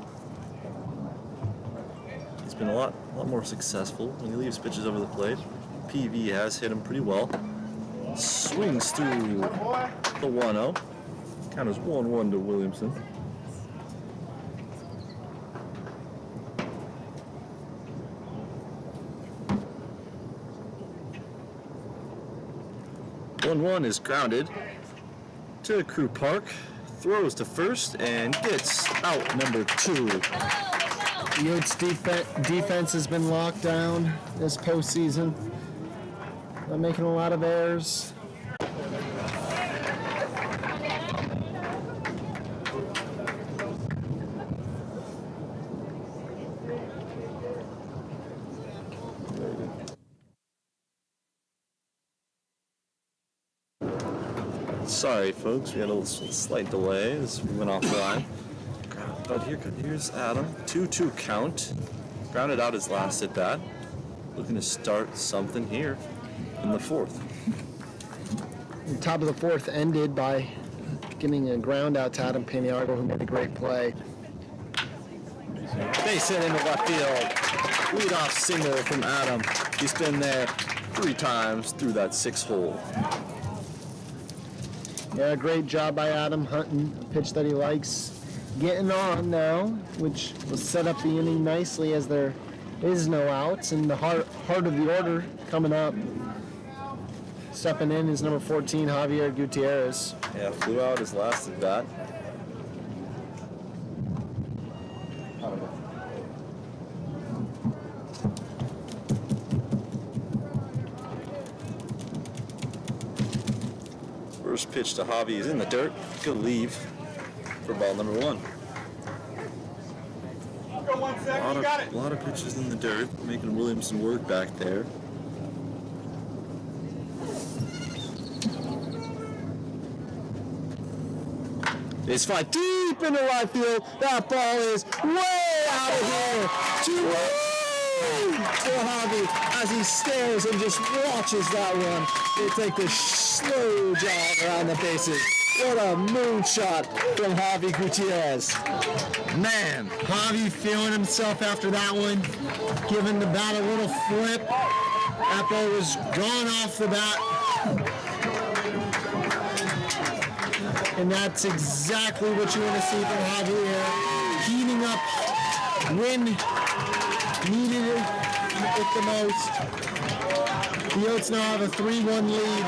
He's been a lot more successful when he leaves pitches over the plate. PV has hit him pretty well. Swings through the 1-0. Count is 1-1 to Williamson. One is grounded to Crew Park, throws to first and gets out number 2. The Oats defense has been locked down this postseason. They're making a lot of errors. Sorry, folks, we had a little slight delay as we went offline. But here's Adam. 2-2 count. Grounded out his last at bat. Looking to start something here in the 4th. The top of the 4th ended by giving a ground out to Adam Paniago, who made a great play. Base hit into left field. Lead-off single from Adam. He's been there 3 times through that 6 hole. Yeah, great job by Adam hunting a pitch that he likes. Getting on now, which will set up the inning nicely as there is no outs. And the heart of the order coming up. Stepping in is number 14, Javier Gutierrez. Yeah, flew out his last at bat. First pitch to Javi is in the dirt. Good leave for ball number 1. A lot of pitches in the dirt, making Williamson work back there. It's fly deep into right field. That ball is way out of here. To Javi as he stares and just watches that one. They take the slow jog around the bases. What a moonshot from Javi Gutierrez. Man, Javi feeling himself after that one, giving the bat a little flip. That ball was gone off the bat. And that's exactly what you want to see from Javier. Heating up when needed it the most. The Oats now have a 3-1 lead.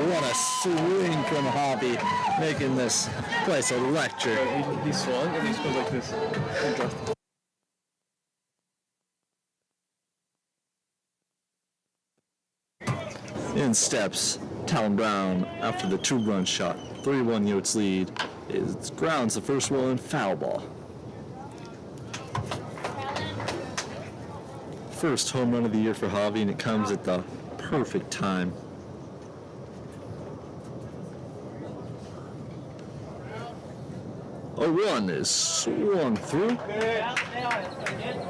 What a swing from Javi, making this place electric. He swung and he goes like this. In steps Talon Brown after the 2-run shot. 3-1 Yotes lead. It grounds the first one, foul ball. First home run of the year for Javi, and it comes at the perfect time. A 1 is swung through.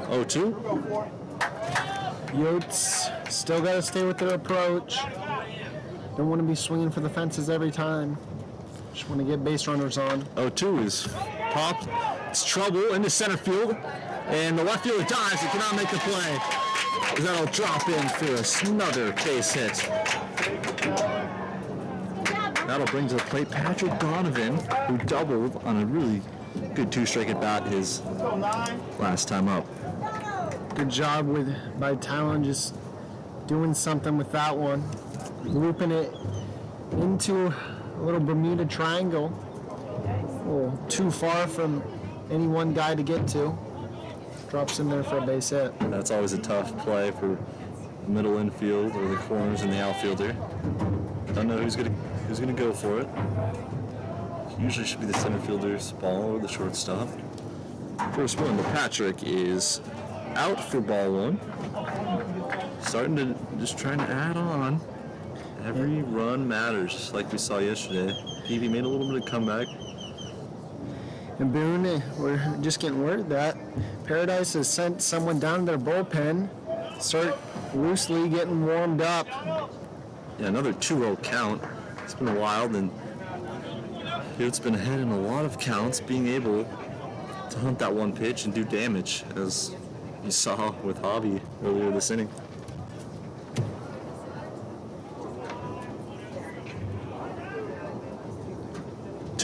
0-2. Yotes still got to stay with their approach. Don't want to be swinging for the fences every time. Just want to get base runners on. 0-2 is popped. It's trouble into center field. And the left fielder dives. He cannot make the play. That'll drop in for another base hit. That'll bring to the plate Patrick Donovan, who doubled on a really good 2-strike at bat his last time up. Good job by Talon just doing something with that one. Looping it into a little Bermuda Triangle. A little too far from any one guy to get to. Drops in there for a base hit. That's always a tough play for middle infield or the corners and the outfielder. Don't know who's gonna go for it. Usually should be the center fielder's ball or the shortstop. First one to Patrick is out for ball 1. Starting to just trying to add on. Every run matters, just like we saw yesterday. Peavy made a little bit of comeback. And Boone, we're just getting word that Paradise has sent someone down to their bullpen, start loosely getting warmed up. Yeah, another 2-0 count. It's been a while, and it's been ahead in a lot of counts, being able to hunt that one pitch and do damage, as you saw with Javi earlier this inning.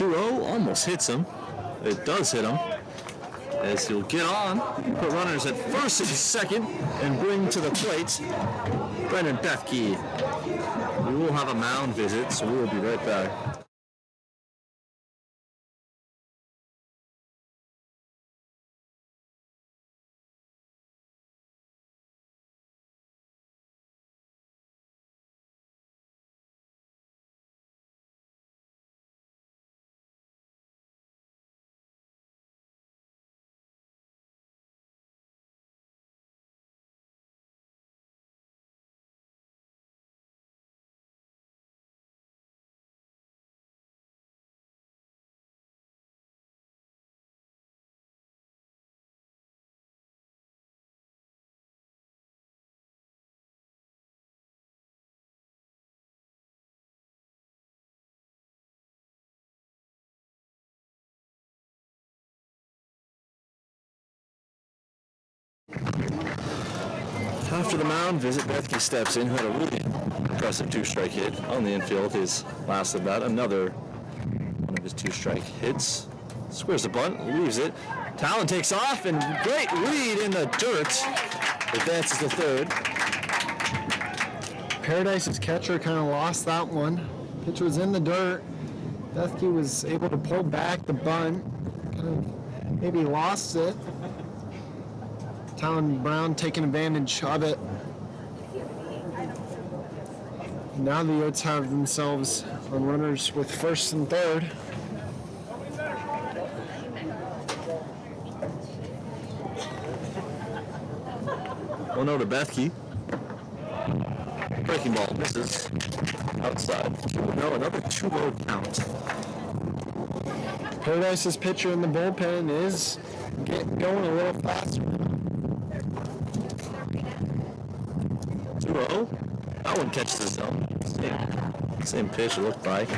Almost hits him. It does hit him. As he'll get on, put runners at first and second, and bring to the plate Brendan Bethke. We will have a mound visit, so we will be right back. After the mound, Visit Bethke steps in, who had a really impressive two-strike hit on the infield. His last at bat, another one of his two-strike hits. Squares the bunt, leaves it. Talon takes off, and great lead in the dirt. Advances to third. Paradise's catcher kind of lost that one. Pitch was in the dirt. Bethke was able to pull back the bunt. Kind of maybe lost it. Talon Brown taking advantage of it. Now the Oats have themselves on runners with first and third. One out to Bethke. Breaking ball misses. Outside. 2-0, another 2-0 count. Paradise's pitcher in the bullpen is getting going a little faster. 2-0. That one catches the zone. Same pitch it looked like.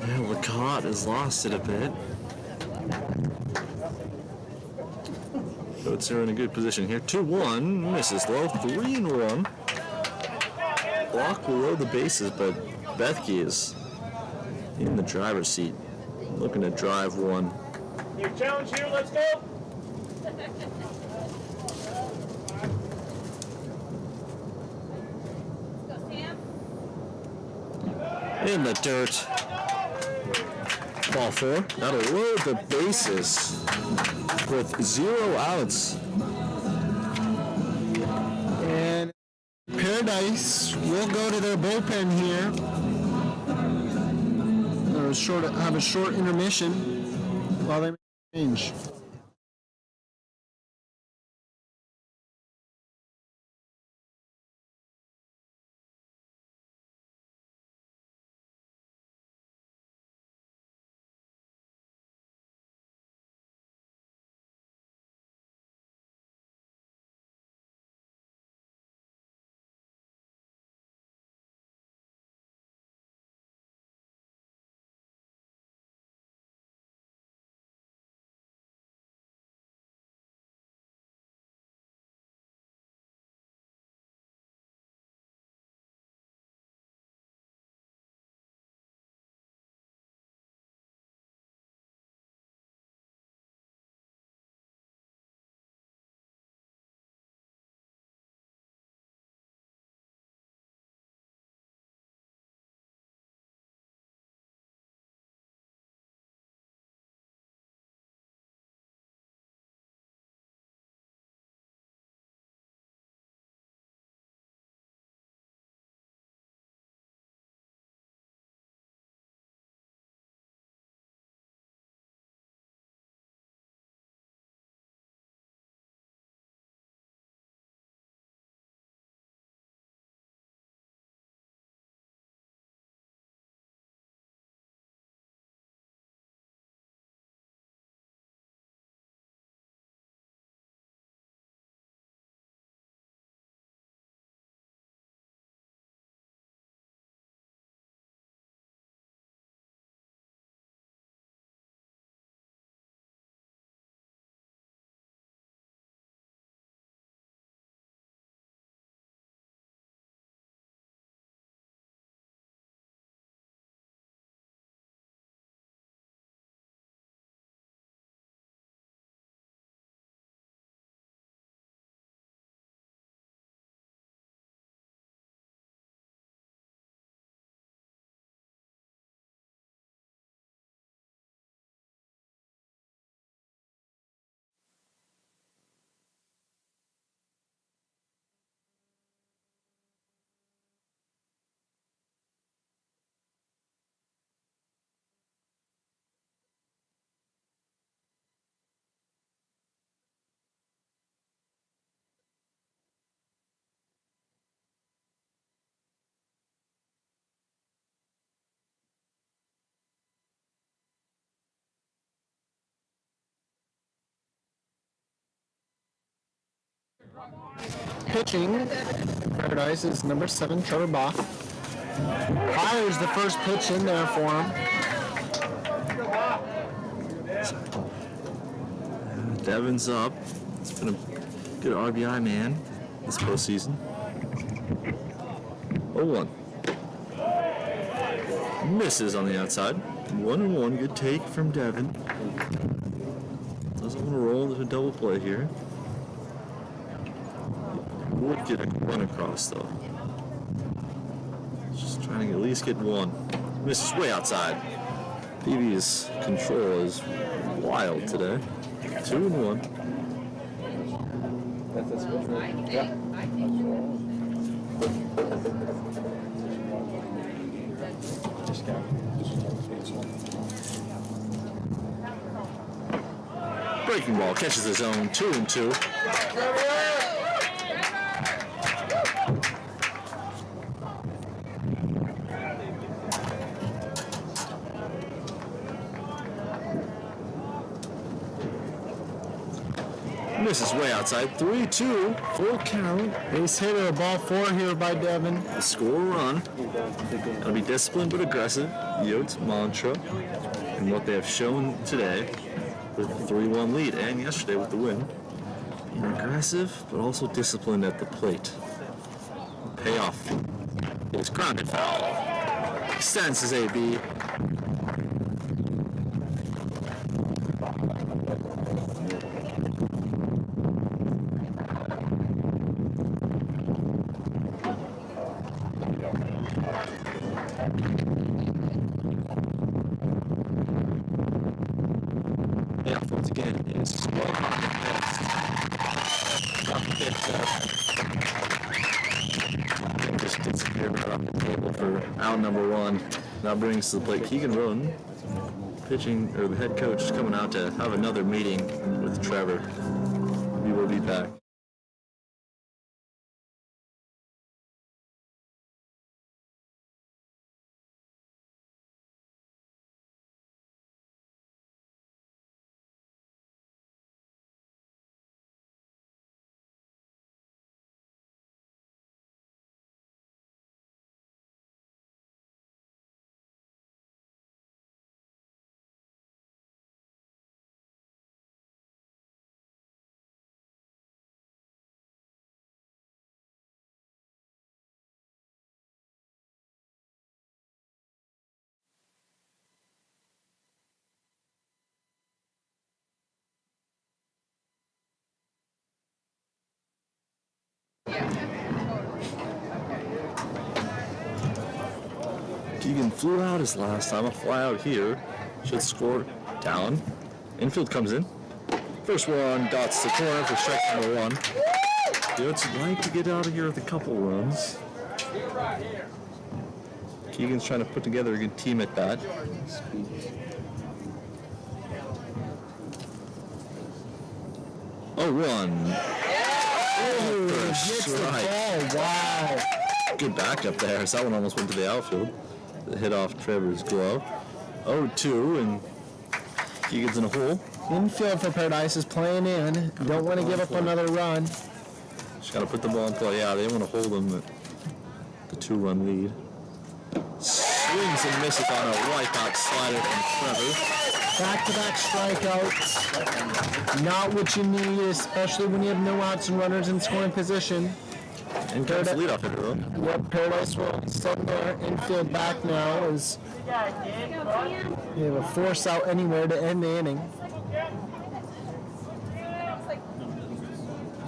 Yeah, Lacotte has lost it a bit. Oats are in a good position here. 2-1, misses low, 3-1. Block below the bases, but Bethke is in the driver's seat, looking to drive one. Your challenge here, let's go. In the dirt. Ball 4. That'll load the bases with 0 outs. And Paradise will go to their bullpen here. Have a short intermission while they change. Pitching, Paradise is number 7, Trevor Bach. Fires the first pitch in there for him. Devin's up. It's been a good RBI man this postseason. 0-1. Misses on the outside. 1-1. Good take from Devin. Doesn't want to roll into a double play here. Would get a run across though. Just trying to at least get one. Misses way outside. BB's control is wild today. 2-1. That's a switch, right? Yeah. Discount. Breaking ball catches his own. 2-2. Misses way outside. 3-2. Full count. Base hitter, ball 4 here by Devin. The score run. Gotta be disciplined but aggressive. The Oats mantra. And what they have shown today with the 3-1 lead and yesterday with the win. Being aggressive but also disciplined at the plate. Payoff is grounded foul. Extends his AB. Payoff once again is just disappeared right off the table for out number 1. Now brings to the plate Keegan Roden, pitching, or the head coach is coming out to have another meeting with Trevor. We will be back. Keegan flew out his last time. A fly out here. Should score down. Infield comes in. First one dots the corner for strike number 1. The Oats would like to get out of here with a couple runs. Keegan's trying to put together a good team at bat. Oh, 1. Gets the ball. Wow. Good backup there. So that one almost went to the outfield. It hit off Trevor's glove. 0-2, and Keegan's in a hole. Infield for Paradise is playing in. Don't want to give up another run. Just got to put the ball in play. Yeah, they want to hold them at the 2-run lead. Swings and misses on a wipeout slider from Trevor. Back-to-back strikeouts. Not what you need, especially when you have no outs and runners in scoring position. And comes the leadoff hitter, though. Yep, Paradise will send their infield back now as they have a force out anywhere to end the inning.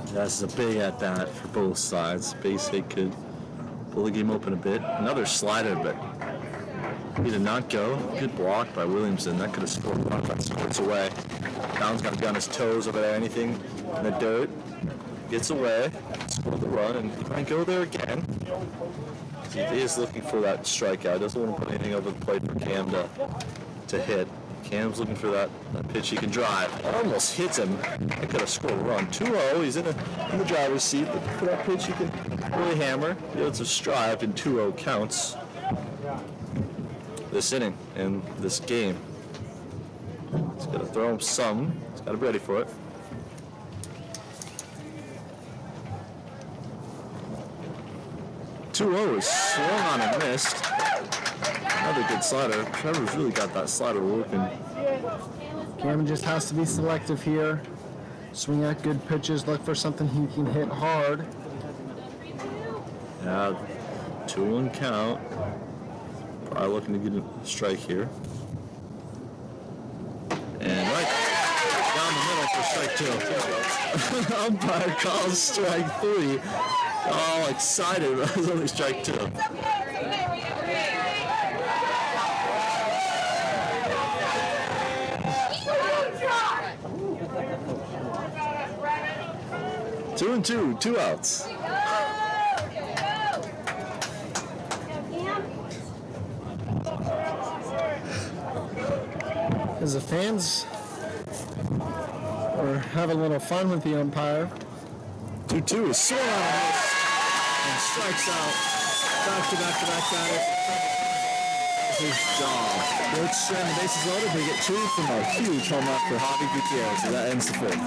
This is a big at-bat for both sides. Base hit could pull the game open a bit. Another slider, but he did not go. Good block by Williamson. That could have scored one. That squirts away. Down's got to be on his toes over there. Anything in the dirt. Gets away. Scored the run, and he might go there again. He is looking for that strikeout. Doesn't want to put anything over the plate for Cam to hit. Cam's looking for that pitch he can drive. Almost hits him. That could have scored a run. 2-0. He's in the driver's seat. Looking for that pitch he can really hammer. The Oats have strived in 2-0 counts this inning and this game. He's got to throw him some. He's got to be ready for it. Is swung on and missed. Another good slider. Trevor's really got that slider working. Cam just has to be selective here. Swing at good pitches, look for something he can hit hard. Yeah, 2-1 count. Probably looking to get a strike here. And right down the middle for strike 2. Umpire calls strike 3. All excited, but it was only strike 2. 2-2, 2 outs. As the fans are having a little fun with the umpire. 2-2 is swung on and strikes out. Back-to-back guys. That's his job. The Oats strand the bases loaded. They get 2 from a huge home run for Javi Gutierrez. So that ends the 4th.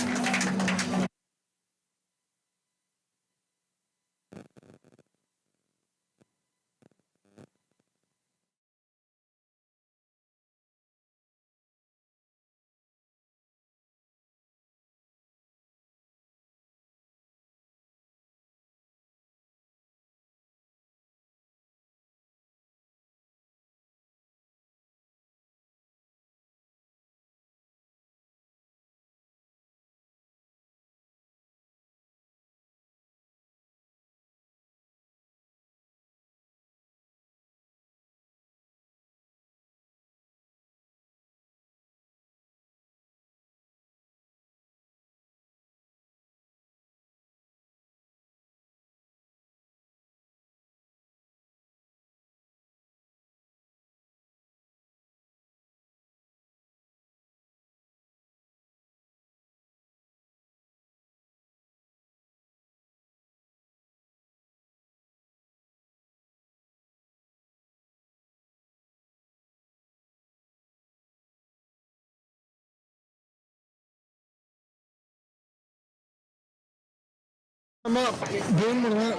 I'm up. Boom and up.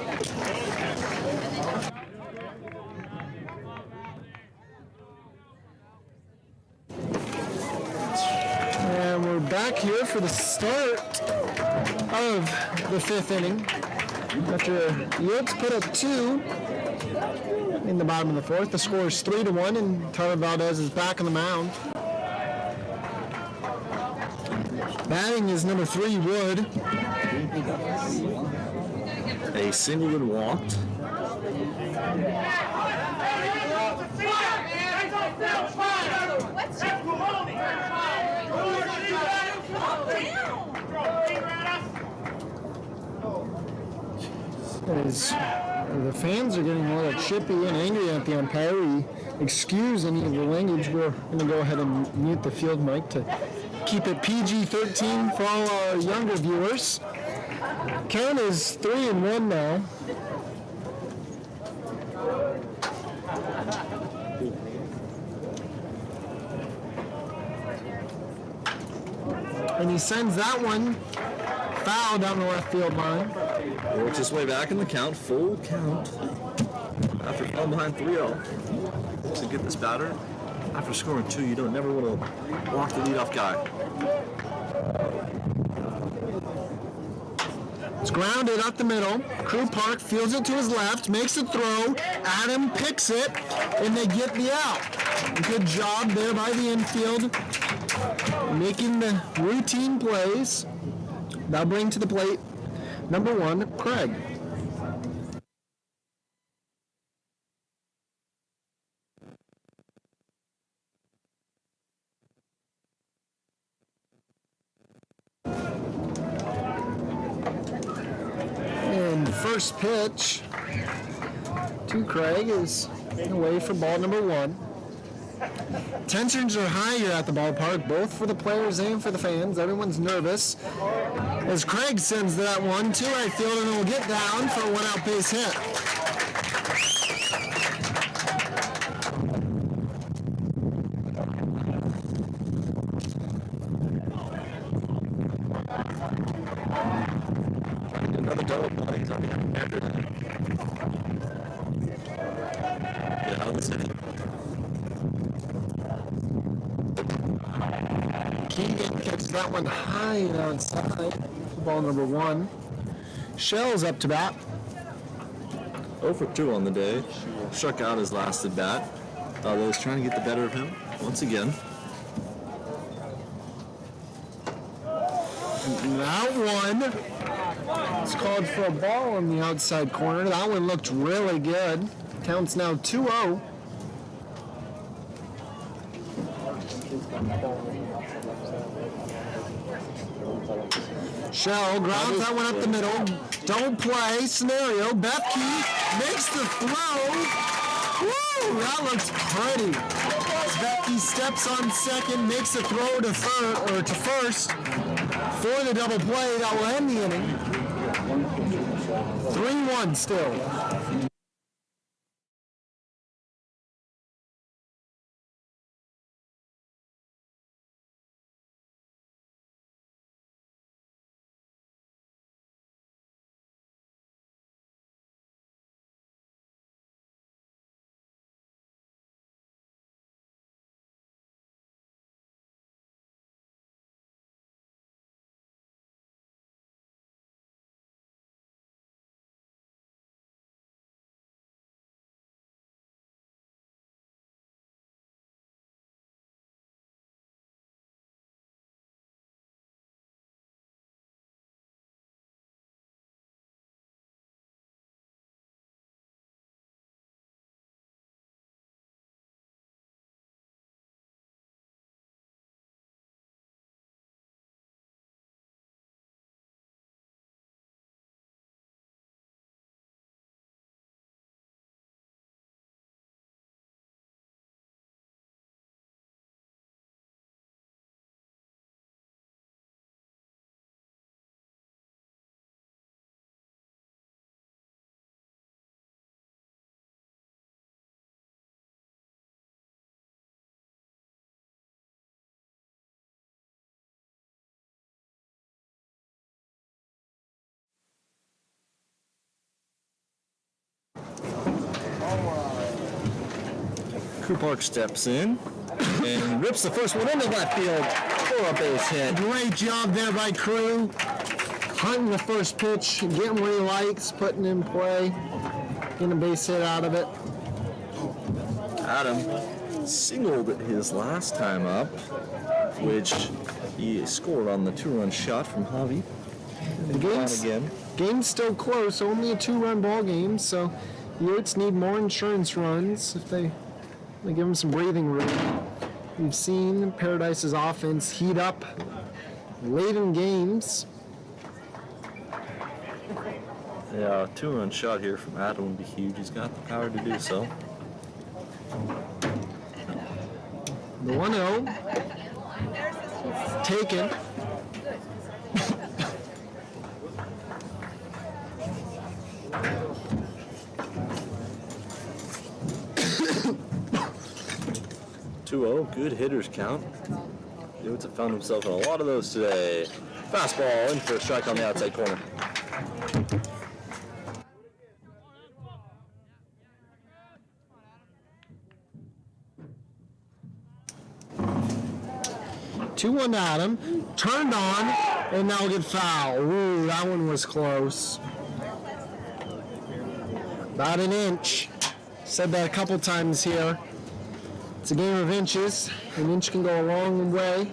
And we're back here for the start of the 5th inning. After the Oats put up 2 in the bottom of the 4th, the score is 3-1, and Tyler Valdez is back on the mound. Batting is number 3, Wood. A single and walked. As the fans are getting a little chippy and angry at the umpire, we excuse any of the language. We're going to go ahead and mute the field mic to keep it PG-13 for all our younger viewers. Count is 3-1 now. And he sends that one foul down the left field line. Works his way back in the count, full count. After falling behind 3-0. To get this batter, after scoring 2, you don't never want to walk the leadoff guy. It's grounded up the middle. Crew Park fields it to his left, makes a throw. Adam picks it, and they get the out. Good job there by the infield, making the routine plays. They'll bring to the plate number 1, Craig. And first pitch to Craig is away for ball number 1. Tensions are high here at the ballpark, both for the players and for the fans. Everyone's nervous. As Craig sends that one to right field, and it will get down for a 1-out base hit. Another double play. He's on the after that. Get out of the city. Keegan Catches that one high and outside. Ball number 1. Shell's up to bat. 0 for 2 on the day. Struck out his last at bat. Although he's trying to get the better of him once again. And that one is called for a ball on the outside corner. That one looked really good. Counts now 2-0. Shell grounds that one up the middle. Double play scenario. Bethke makes the throw. Woo! That looks pretty. Bethke steps on second, makes the throw to first for the double play. That will end the inning. 3-1 still. Crew Park steps in and rips the first one into left field for a base hit. Great job there by Crew. Hunting the first pitch, getting what he likes, putting in play, getting a base hit out of it. Adam singled his last time up, which he scored on the 2-run shot from Javi. The game's still close, only a 2-run ball game, so the Oats need more insurance runs if they give them some breathing room. We've seen Paradise's offense heat up late in games. Yeah, a 2-run shot here from Adam would be huge. He's got the power to do so. The 1-0 taken. Good hitters count. The Oats have found himself in a lot of those today. Fastball in for a strike on the outside corner. Two-one Adam, turned on, and now get foul. Ooh, that one was close. About an inch. Said that a couple times here. It's a game of inches. An inch can go a long way.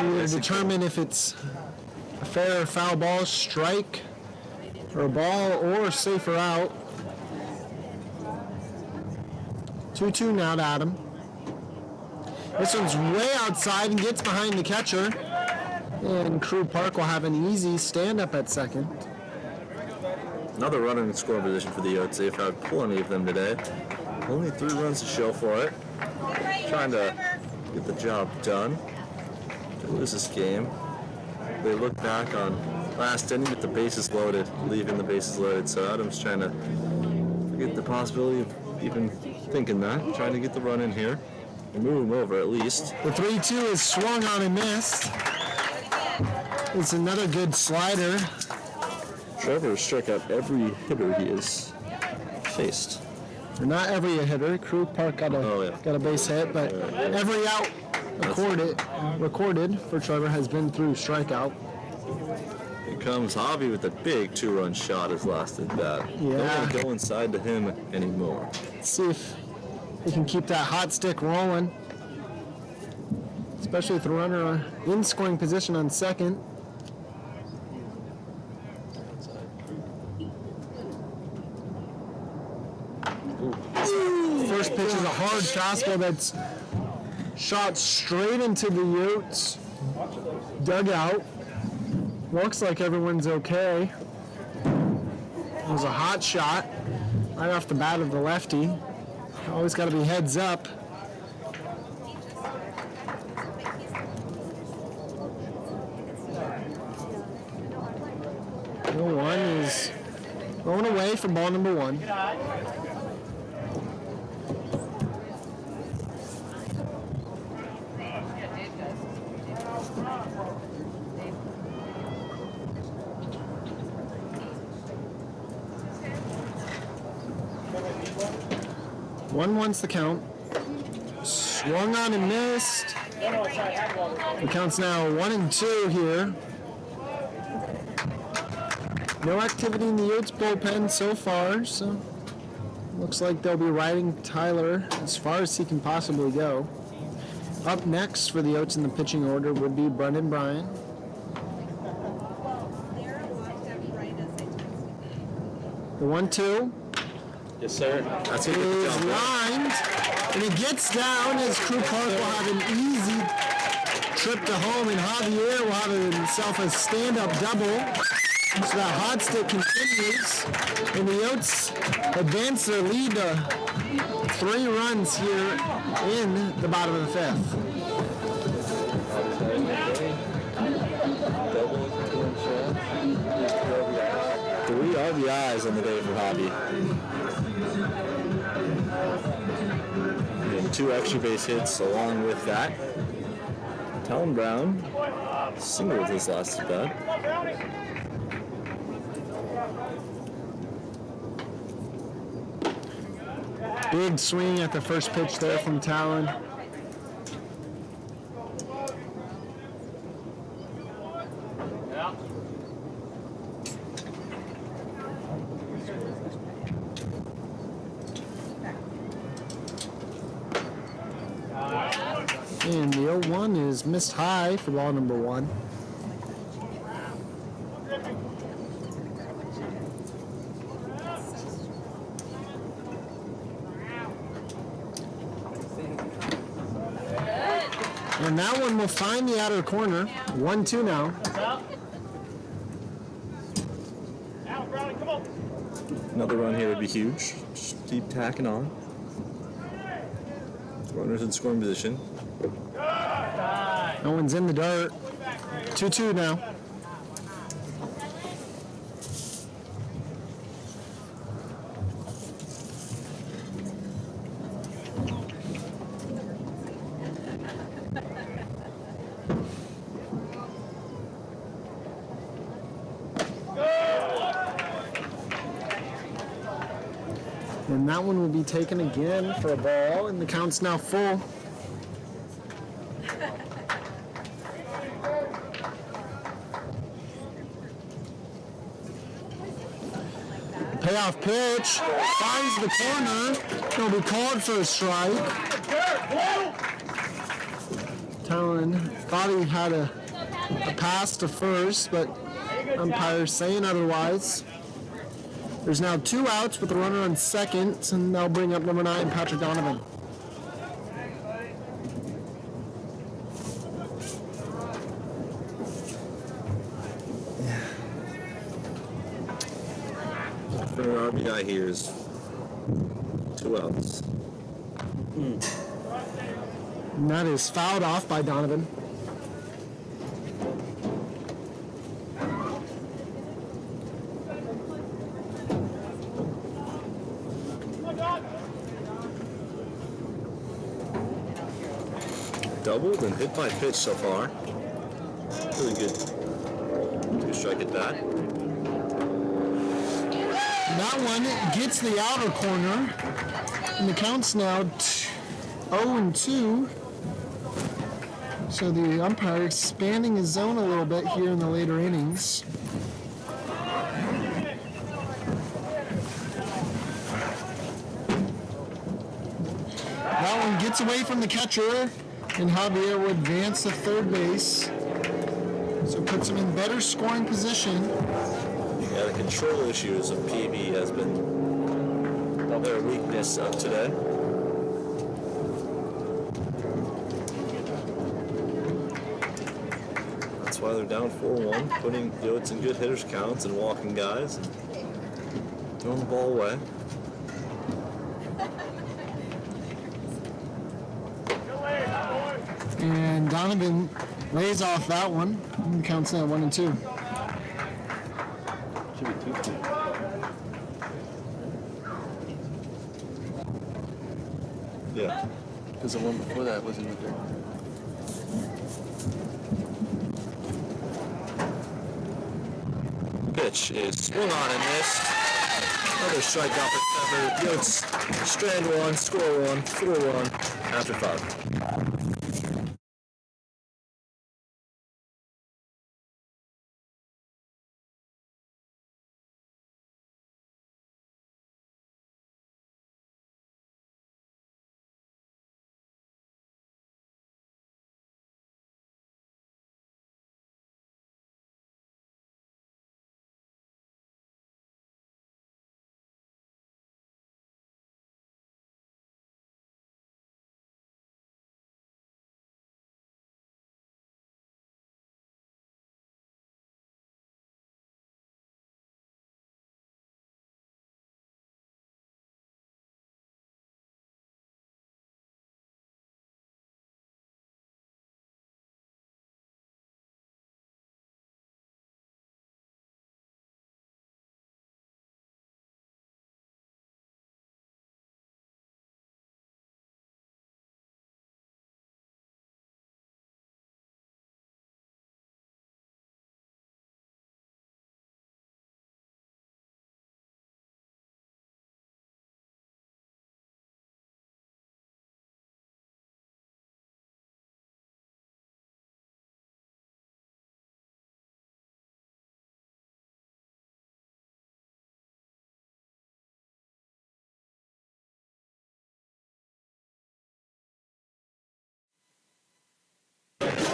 You determine if it's a fair or foul ball, strike, or a ball, or safer out. 2-2 now to Adam. This one's way outside and gets behind the catcher. And Crew Park will have an easy stand-up at second. Another runner in scoring position for the Oats. They've had plenty of them today. Only 3 runs to show for it. Trying to get the job done. To lose this game. They look back on last inning with the bases loaded, leaving the bases loaded. So Adam's trying to forget the possibility of even thinking that. Trying to get the run in here and move him over at least. The 3-2 is swung on and missed. It's another good slider. Trevor struck out every hitter he has faced. Or not every hitter. Crew Park got a base hit, but every out recorded for Trevor has been through strikeout. Here comes Javi with a big 2-run shot his last at bat. Yeah. Don't want to go inside to him anymore. Let's see if he can keep that hot stick rolling. Especially with the runner in scoring position on second. First pitch is a hard fastball that's shot straight into the Oats dugout. Looks like everyone's okay. It was a hot shot right off the bat of the lefty. Always got to be heads up. The 1 is going away for ball number 1. One wants the count. Swung on and missed. The count's now 1-2 here. No activity in the Oats bullpen so far, so looks like they'll be riding Tyler as far as he can possibly go. Up next for the Oats in the pitching order would be Brendan Bryan. The 1-2. Yes, sir. That's it. Is lined, and he gets down as Crew Park will have an easy trip to home, and Javier will have himself a stand-up double. So that hot stick continues, and the Oats advance their lead to 3 runs here in the bottom of the 5th. Three RBIs on the day for Javi. And 2 extra base hits along with that. Talon Brown singled his last at bat. Big swing at the first pitch there from Talon. And the 0-1 is missed high for ball number 1. And that one will find the outer corner. 1-2 now. Another run here would be huge. Just keep tacking on. Runners in scoring position. No one's in the dirt. 2-2 now. And that one will be taken again for a ball, and the count's now full. Payoff pitch, finds the corner, it'll be called for a strike. Talon thought he had a pass to first, but umpire's saying otherwise. There's now 2 outs with the runner on second, and they'll bring up number 9, Patrick Donovan. For an RBI here is 2 outs. And that is fouled off by Donovan. Doubled and hit by pitch so far. Really good 2-strike at bat. That one gets the outer corner. And the count's now 0-2. So the umpire expanding his zone a little bit here in the later innings. That one gets away from the catcher, and Javier will advance to third base. So puts him in better scoring position. Yeah, the control issues of PB has been their weakness of today. That's why they're down 4-1, putting the Oats in good hitters counts and walking guys and throwing the ball away. And Donovan lays off that one. And the count's now 1-2. Should be 2-2. Yeah. Because the one before that wasn't with there. Pitch is swung on and missed. Another strikeout for Trevor. The Oats strand one, score one, 4-1 after 5.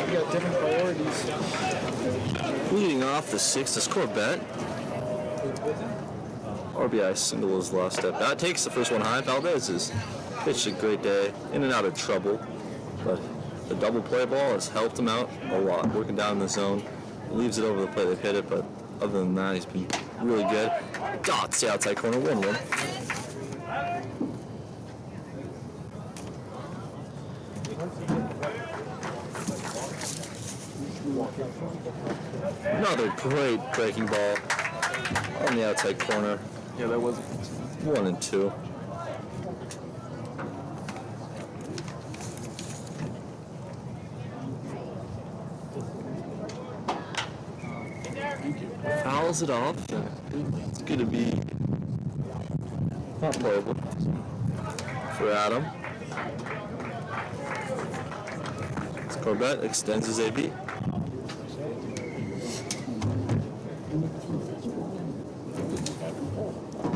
We got different priorities. Leading off the 6th is Corbett. RBI single his last step. That takes the first one high. Valdez has pitched a great day, in and out of trouble, but the double play ball has helped him out a lot. Working down in the zone, leaves it over the plate. They've hit it, but other than that, he's been really good. Dots the outside corner, 1-1. Another great breaking ball on the outside corner. Yeah, that was 1-2. Fouls it off. It's going to be not playable for Adam. Corbett extends his AB.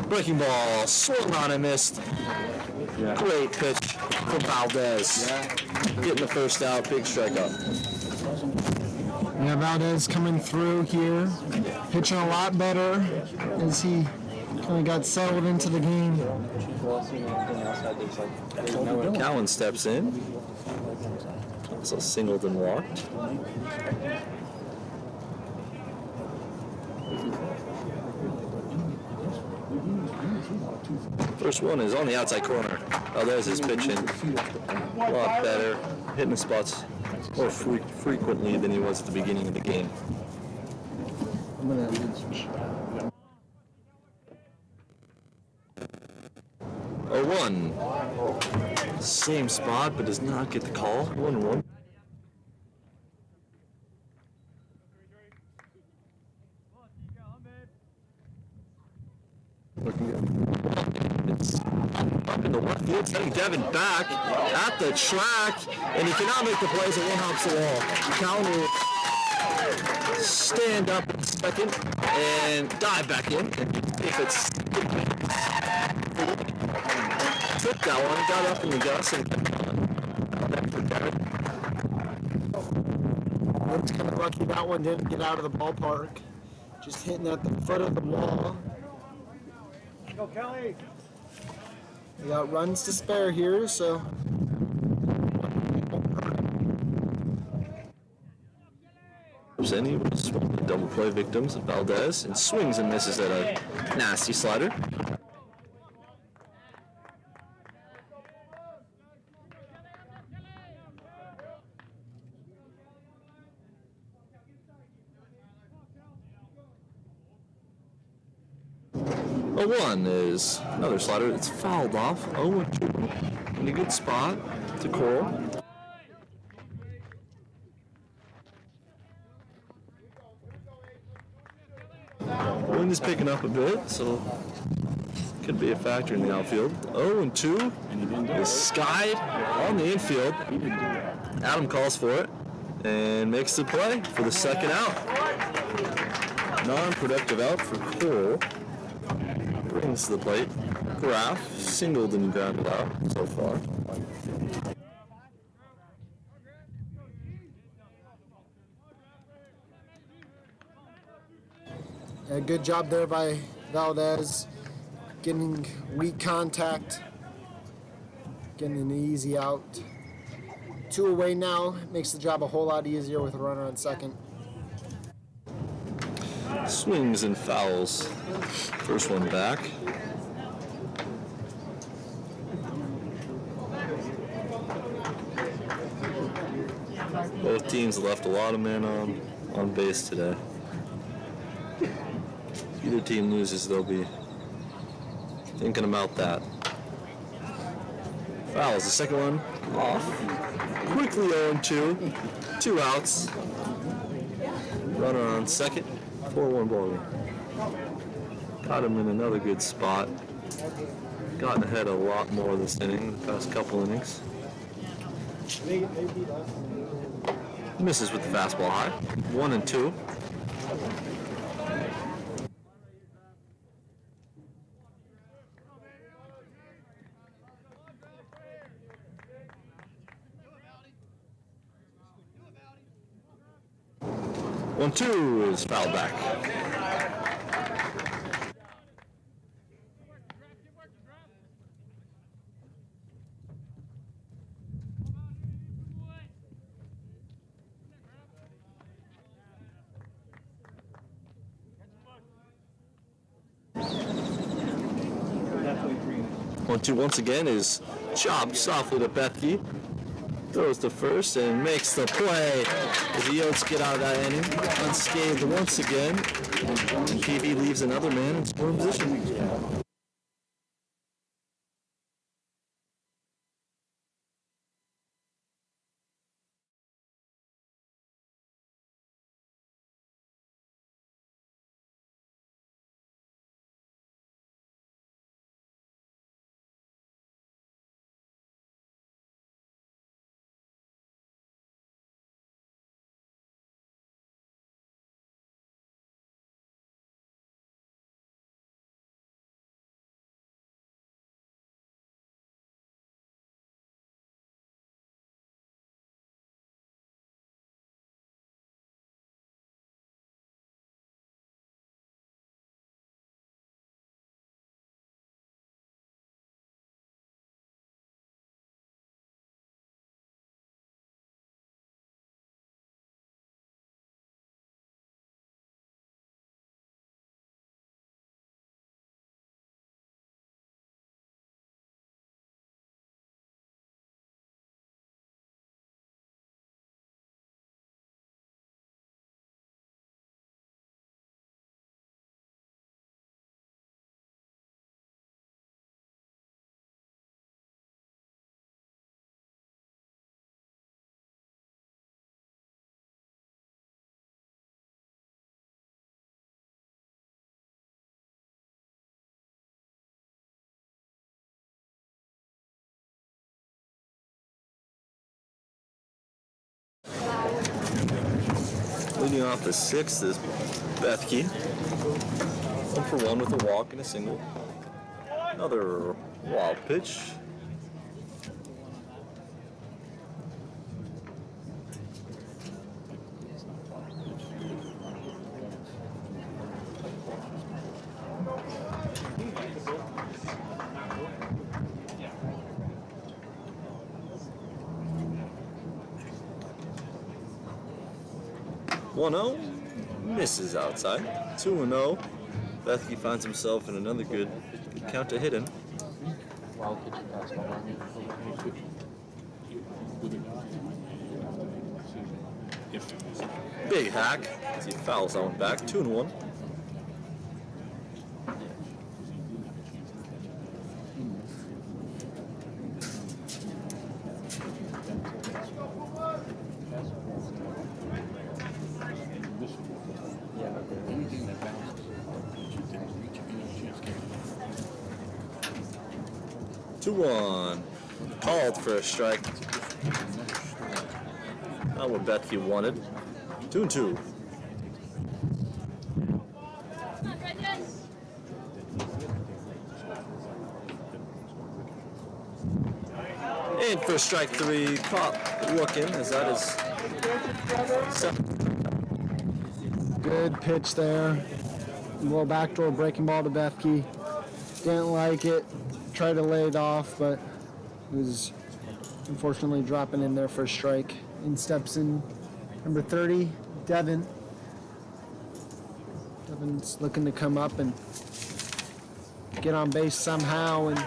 Breaking ball, swung on and missed. Yeah. Great pitch from Valdez. Getting the first out, big strikeout. Yeah, Valdez coming through here, pitching a lot better as he kind of got settled into the game. Cowan steps in. So Singleton walked. First one is on the outside corner. Valdez is pitching a lot better, hitting the spots more frequently than he was at the beginning of the game. A 1. Same spot, but does not get the call. 1-1. Looking good. It's up in the left left field, sending Devin back at the track, and he cannot make the plays and one hops the wall. Counter stand up in second and dive back in. And if it's took that one, got up in the dust and It's kind of lucky that one didn't get out of the ballpark. Just hitting at the foot of the wall. Go, Kelly. We got runs to spare here, so and he was one of the double play victims of Valdez and swings and misses at a nasty slider. A 1 is another slider that's fouled off. 0-2 in a good spot to Coral. Wind is picking up a bit, so could be a factor in the outfield. 0-2 is skied on the infield. Adam calls for it and makes the play for the second out. Non-productive out for Cole. Brings to the plate. Graf singled and grounded out so far. a good job there by Valdez, getting weak contact, getting an easy out. 2 away now, makes the job a whole lot easier with a runner on second. Swings and fouls. First one back. Both teams left a lot of men on base today. If either team loses, they'll be thinking about that. Fouls, the second one off. Quickly 0-2. 2 outs. Runner on second. 4-1 ball game. Got him in another good spot. Gotten ahead a lot more this inning, the past couple innings. Misses with the fastball high. 1-2. One, two is fouled back. One, two once again is chopped softly to Bethke. Throws to first and makes the play as the Oats get out of that inning unscathed once again. PB leaves another man in scoring position. Leading off the 6th is Bethke. 1 for 1 with a walk and a single. Another wild pitch. One 0 misses outside. 2-0. Bethke finds himself in another good count to hit him. Wild pitch and fastball. Big hack as he fouls that one back. 2-1. Anything that bounces, you can reach and chance get 2-1. Called for a strike. Not what Bethke wanted. 2-2. In for strike 3. Caught looking as that is. Good pitch there. A little backdoor breaking ball to Bethke. Didn't like it. Tried to lay it off, but it was unfortunately dropping in there for a strike. In steps in number 30, Devin. Devin's looking to come up and get on base somehow and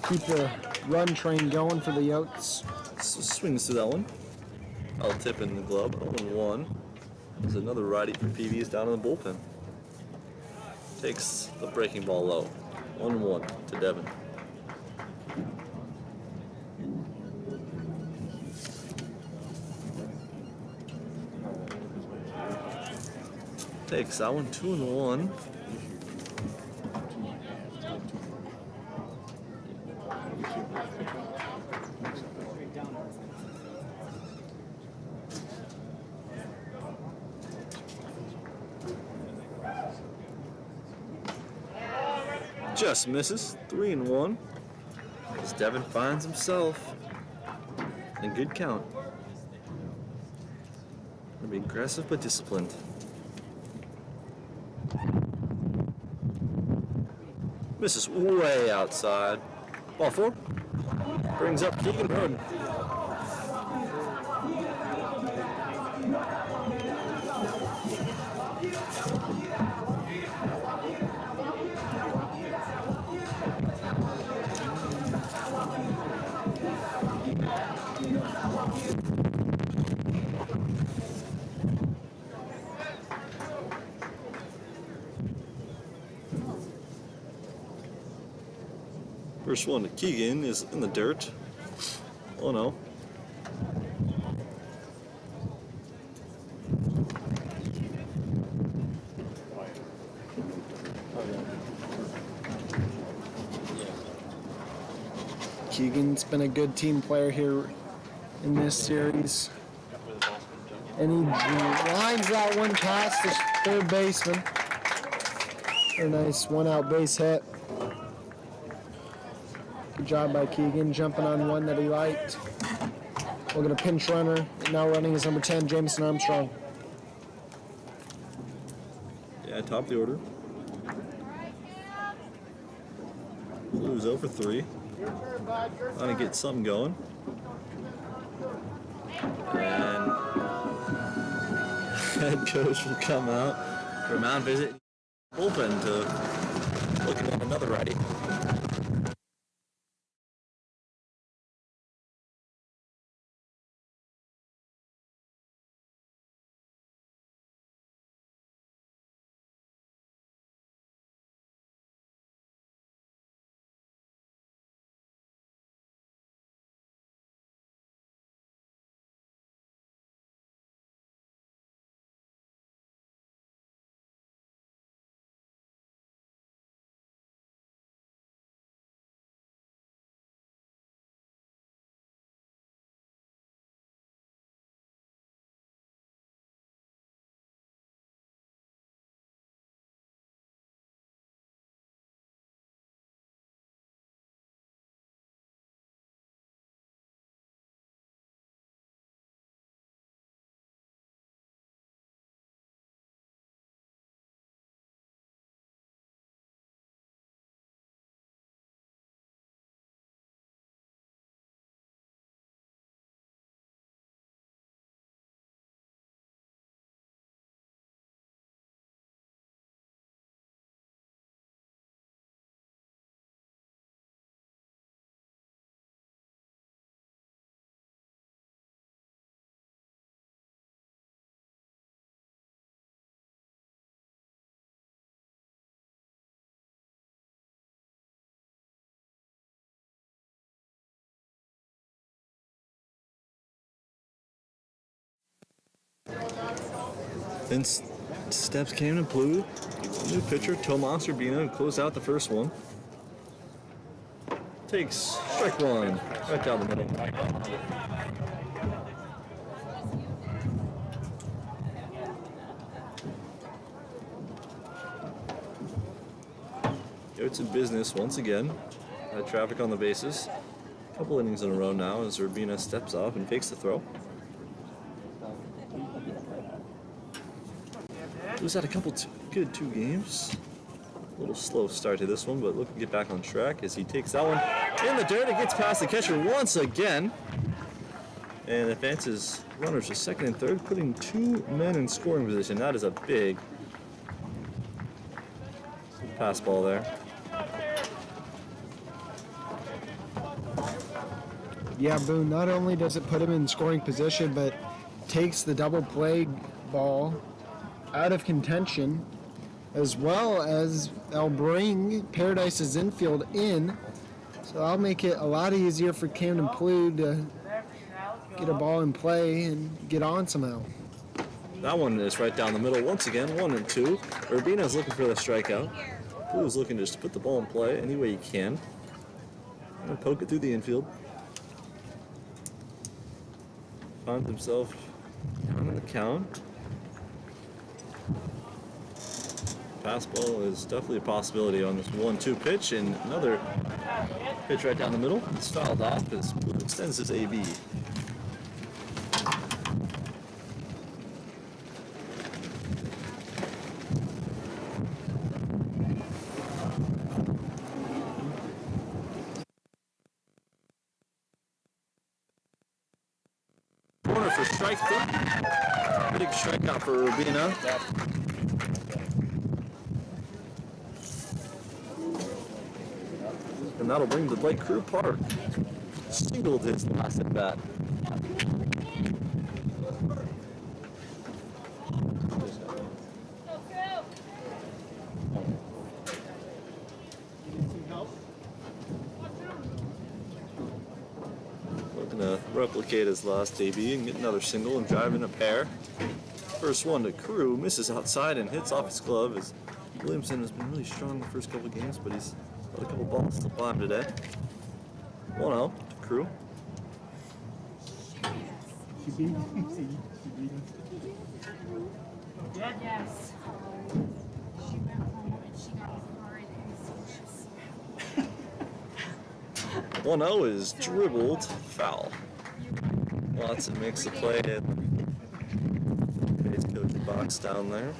keep the run train going for the Oats. Swings to that one. I'll tip in the glove. 0-1. There's another righty for PBs down in the bullpen. Takes the breaking ball low. 1-1 to Devin. Takes that one. 2-1. Just misses. 3-1. As Devin finds himself in good count. Gonna be aggressive but disciplined. Misses way outside. Ball 4. Brings up Keegan Roden. First one to Keegan is in the dirt. Oh no. Keegan's been a good team player here in this series. And he lines that one past the third baseman. A nice one-out base hit. Good job by Keegan, jumping on one that he liked. We'll get a pinch runner. Now running is number 10, Jamison Armstrong. Yeah, top of the order. Blues 0 for 3. Trying to get something going. And head coach will come out for a mound visit. Bullpen to looking at another righty. Then steps came to Blue. New pitcher, Tomas Urbina, to close out the first one. Takes strike one, right down the middle. Oats in business once again. Had traffic on the bases. Couple innings in a row now as Urbina steps off and fakes the throw. Blues had a couple good two games. A little slow start to this one, but looking to get back on track as he takes that one in the dirt. It gets past the catcher once again and advances runners to second and third, putting two men in scoring position. That is a big pass ball there. Yeah, Boone, not only does it put him in scoring position, but takes the double play ball out of contention, as well as they'll bring Paradise's infield in. So that'll make it a lot easier for Camden Blue to get a ball in play and get on somehow. That one is right down the middle once again, 1-2. Urbina's looking for the strikeout. Blue's looking to just put the ball in play any way he can. And poke it through the infield. Finds himself down in the count. Fastball is definitely a possibility on this 1-2 pitch, and another pitch right down the middle. It's fouled off as Blue extends his AB. Corner for strike three. Big strikeout for Urbina. And that'll bring the Blake Crew Park. Singled his last at bat. Looking to replicate his last debut and get another single and drive in a pair. First one to Crew, misses outside and hits off his glove as Williamson has been really strong the first couple games, but he's let a couple balls slip by him today. 1-0 to Crew. Yes. She went home and she got worried and so she's 1-0 is dribbled foul. Watson makes the play at base coach box down there.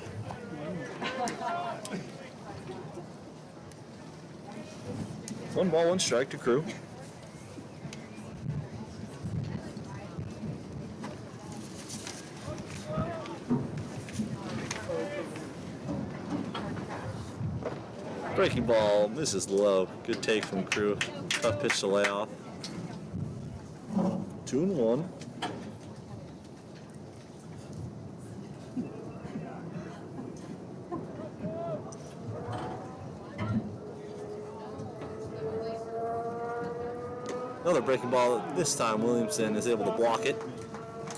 One ball, one strike to Crew. Breaking ball, misses low. Good take from Crew. Tough pitch to lay off. 2-1. Another breaking ball. This time Williamson is able to block it.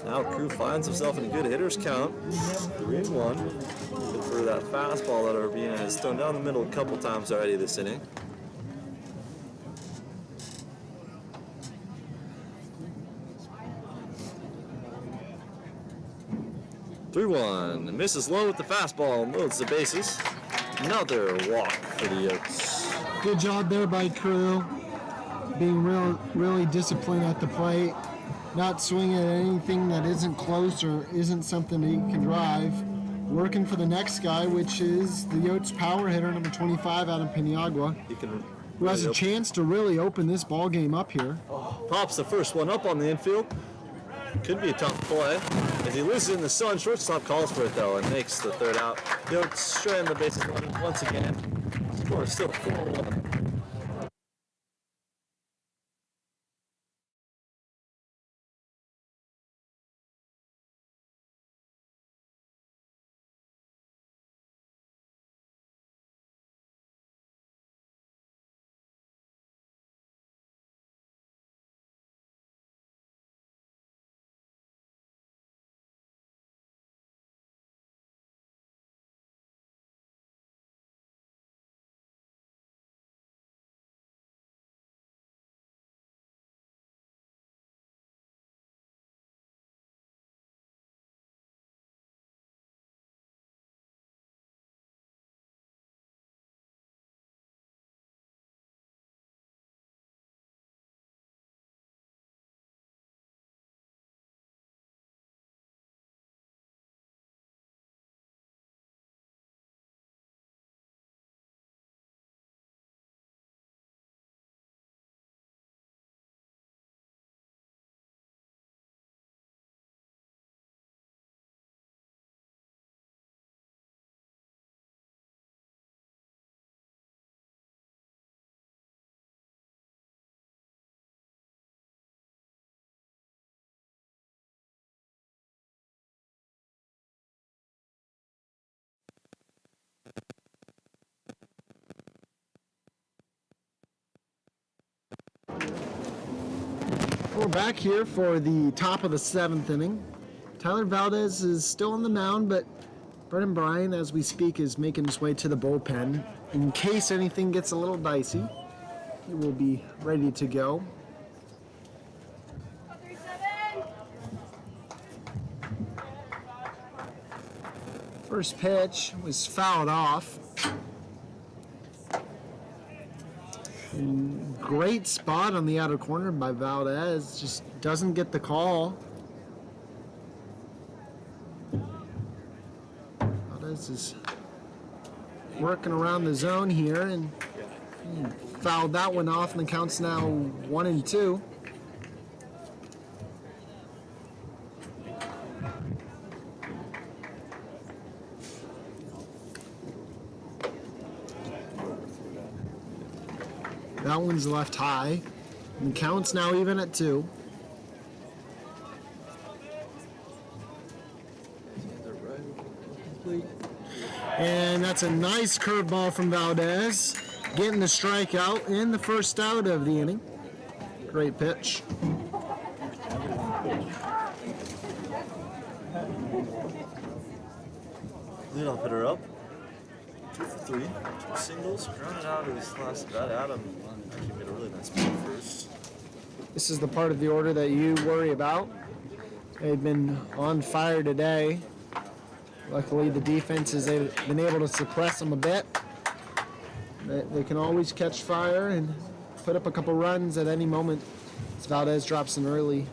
Now Crew finds himself in a good hitter's count. 3-1. Look for that fastball that Urbina has thrown down the middle a couple times already this inning. Misses low with the fastball and loads the bases. Another walk for the Oats. Good job there by Crew, being really disciplined at the plate, not swinging at anything that isn't close or isn't something that he can drive. Working for the next guy, which is the Oats power hitter, number 25 out of Paniagua, who has a chance to really open this ball game up here. Pops the first one up on the infield. Could be a tough play. As he loses in the sun, shortstop calls for it though and makes the third out. The Oats strand the bases once again. Score is still 4-1. we're back here for the top of the 7th inning. Tyler Valdez is still on the mound, but Brendan Bryan, as we speak, is making his way to the bullpen. In case anything gets a little dicey, he will be ready to go. First pitch was fouled off. And great spot on the outer corner by Valdez, just doesn't get the call. Valdez is working around the zone here and fouled that one off, and the count's now 1-2. That one's left high. And the count's now even at 2. And that's a nice curveball from Valdez, getting the strikeout in the first out of the inning. Great pitch. Leadoff hitter up. 2 for 3. 2 singles. Grounded out of his last at bat. Adam actually made a really nice play first. This is the part of the order that you worry about. They've been on fire today. Luckily, the defense has been able to suppress them a bit. They can always catch fire and put up a couple runs at any moment. As Valdez drops an early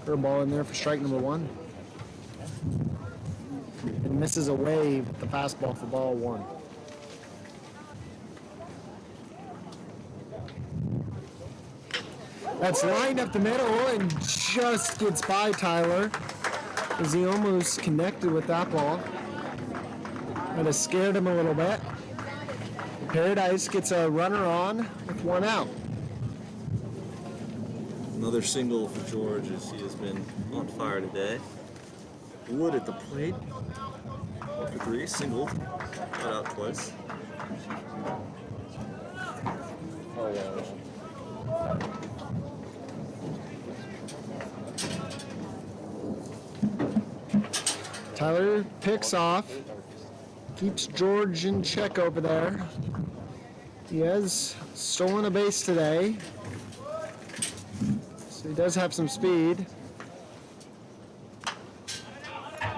curveball in there for strike number 1. And misses away with the fastball for ball 1. That's lined up the middle and just gets by Tyler, as he almost connected with that ball. Might have scared him a little bit. Paradise gets a runner on with 1 out. Another single for George as he has been on fire today. Wood at the plate. 1 for 3, singled. Got out twice. Oh, yeah. Tyler picks off, keeps George in check over there. He has stolen a base today, so he does have some speed.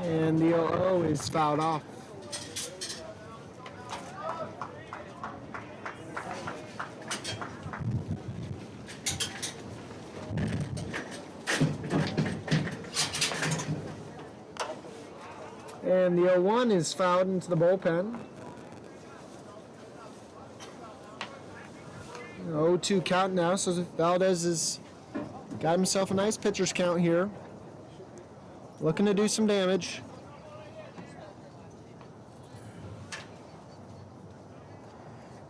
And the 0-0 is fouled off. And the 0-1 is fouled into the bullpen. 0-2 count now, so Valdez has got himself a nice pitcher's count here. Looking to do some damage.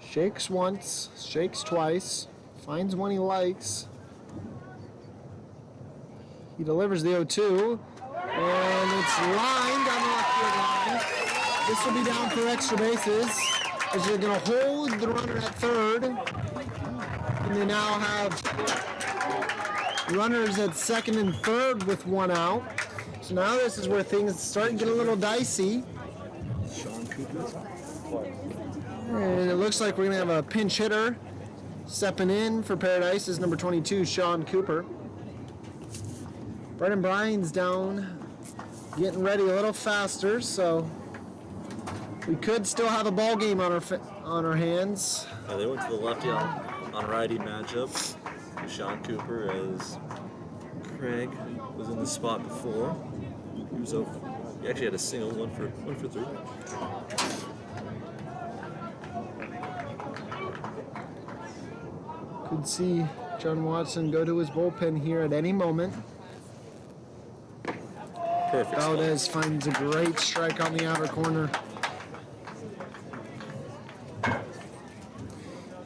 Shakes once, shakes twice, finds one he likes. He delivers the 0-2, and it's lined on the left field line. This will be down for extra bases, as they're going to hold the runner at third. And they now have runners at second and third with 1 out. So now this is where things start to get a little dicey. And it looks like we're going to have a pinch hitter stepping in for Paradise is number 22, Sean Cooper. Brendan Bryan's down, getting ready a little faster, so we could still have a ball game on our hands. Yeah, they went to the lefty on righty matchup. Sean Cooper, as Craig was in the spot before. He was over. He actually had a single, one for 3. Could see John Watson go to his bullpen here at any moment. Perfect. Valdez finds a great strike on the outer corner.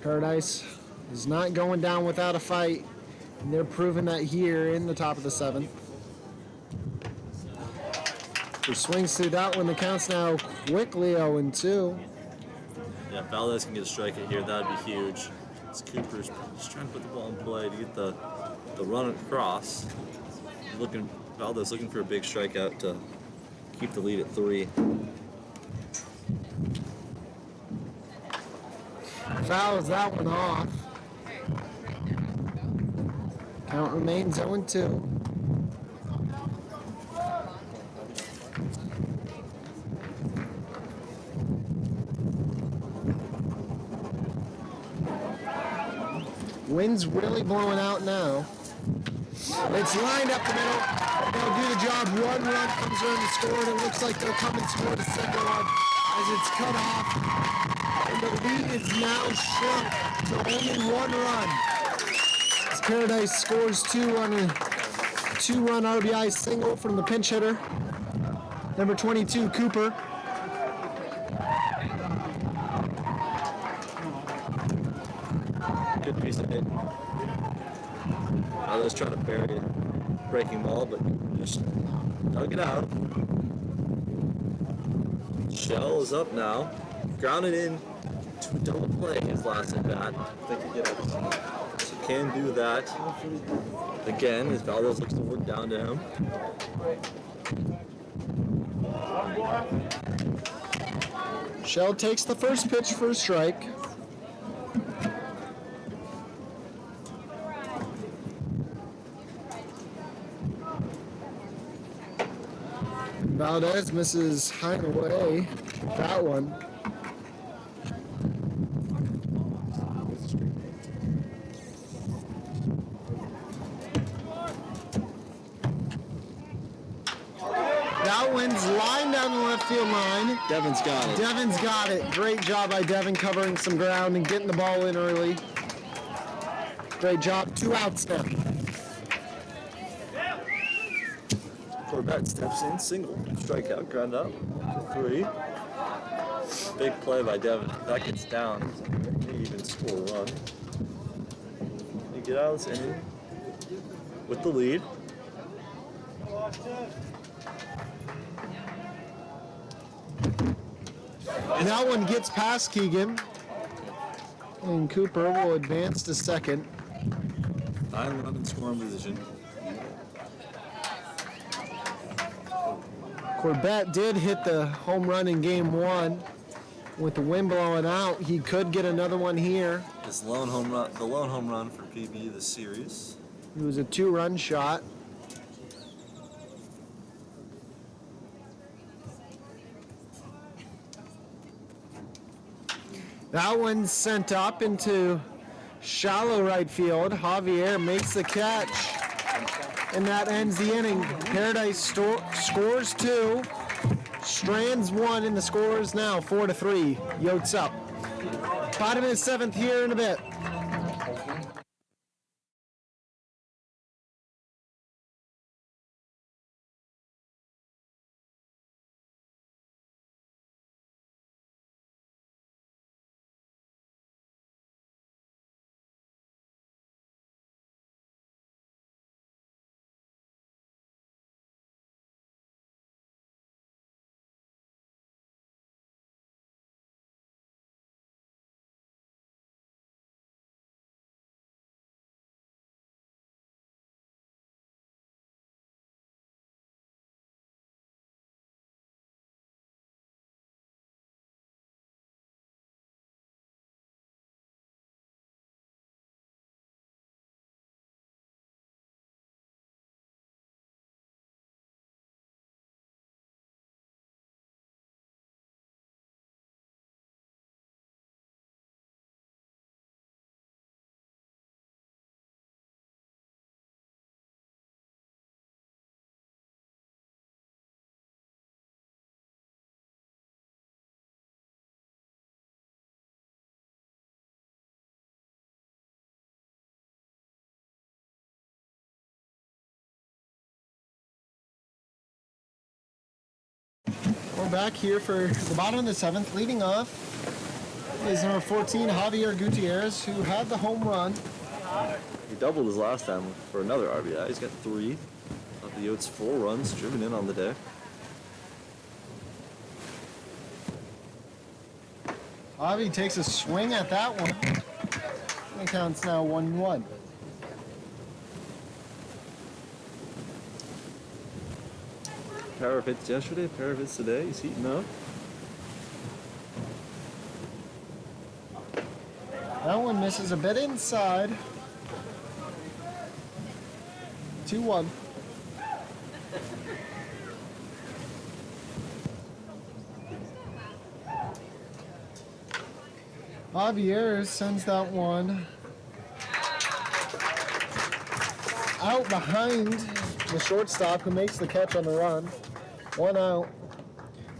Paradise is not going down without a fight, and they're proving that here in the top of the 7th. He swings through that one. The count's now quickly 0-2. Yeah, if Valdez can get a strikeout here, that would be huge. As Cooper's just trying to put the ball in play to get the the run across. Valdez looking for a big strikeout to keep the lead at 3. Fouls that one off. Count remains 0-2. Wind's really blowing out now. It's lined up the middle. They'll do the job. 1 run comes around to score, and it looks like they'll come and score the second one as it's cut off. And the lead is now shrunk to only 1 run. As Paradise scores 2 on a 2-run RBI single from the pinch hitter, number 22, Cooper. Good piece of hit. Valdez trying to bury a breaking ball, but just dug it out. Shell is up now. Grounded in to double play his last at bat. So can do that again as Valdez looks to work down to him. Shell takes the first pitch for a strike. Valdez misses high and away. That one. That one's lined down the left field line. Devin's got it. Devin's got it. Great job by Devin covering some ground and getting the ball in early. Great job. 2 outs now. Corbett steps in, single, strikeout, ground out to 3. Big play by Devin. If that gets down, maybe even score a run. You get out of this inning with the lead. And that one gets past Keegan. And Cooper will advance to second. 9 run in scoring position. Corbett did hit the home run in game 1. With the wind blowing out, he could get another one here. His lone home run, the lone home run for PB this series. It was a 2-run shot. That one's sent up into shallow right field. Javier makes the catch, and that ends the inning. Paradise scores 2, strands 1, and the score is now 4-3. Yotes up. Bottom of the 7th here in a bit. We're back here for the bottom of the 7th. Leading off is number 14, Javier Gutierrez, who had the home run. He doubled his last time for another RBI. He's got 3 of the Oats' 4 runs driven in on the day. Javi takes a swing at that one. The count's now 1-1. Pair of hits yesterday, pair of hits today. He's heating up. That one misses a bit inside. 2-1. Gutierrez sends that one out behind the shortstop who makes the catch on the run. 1 out.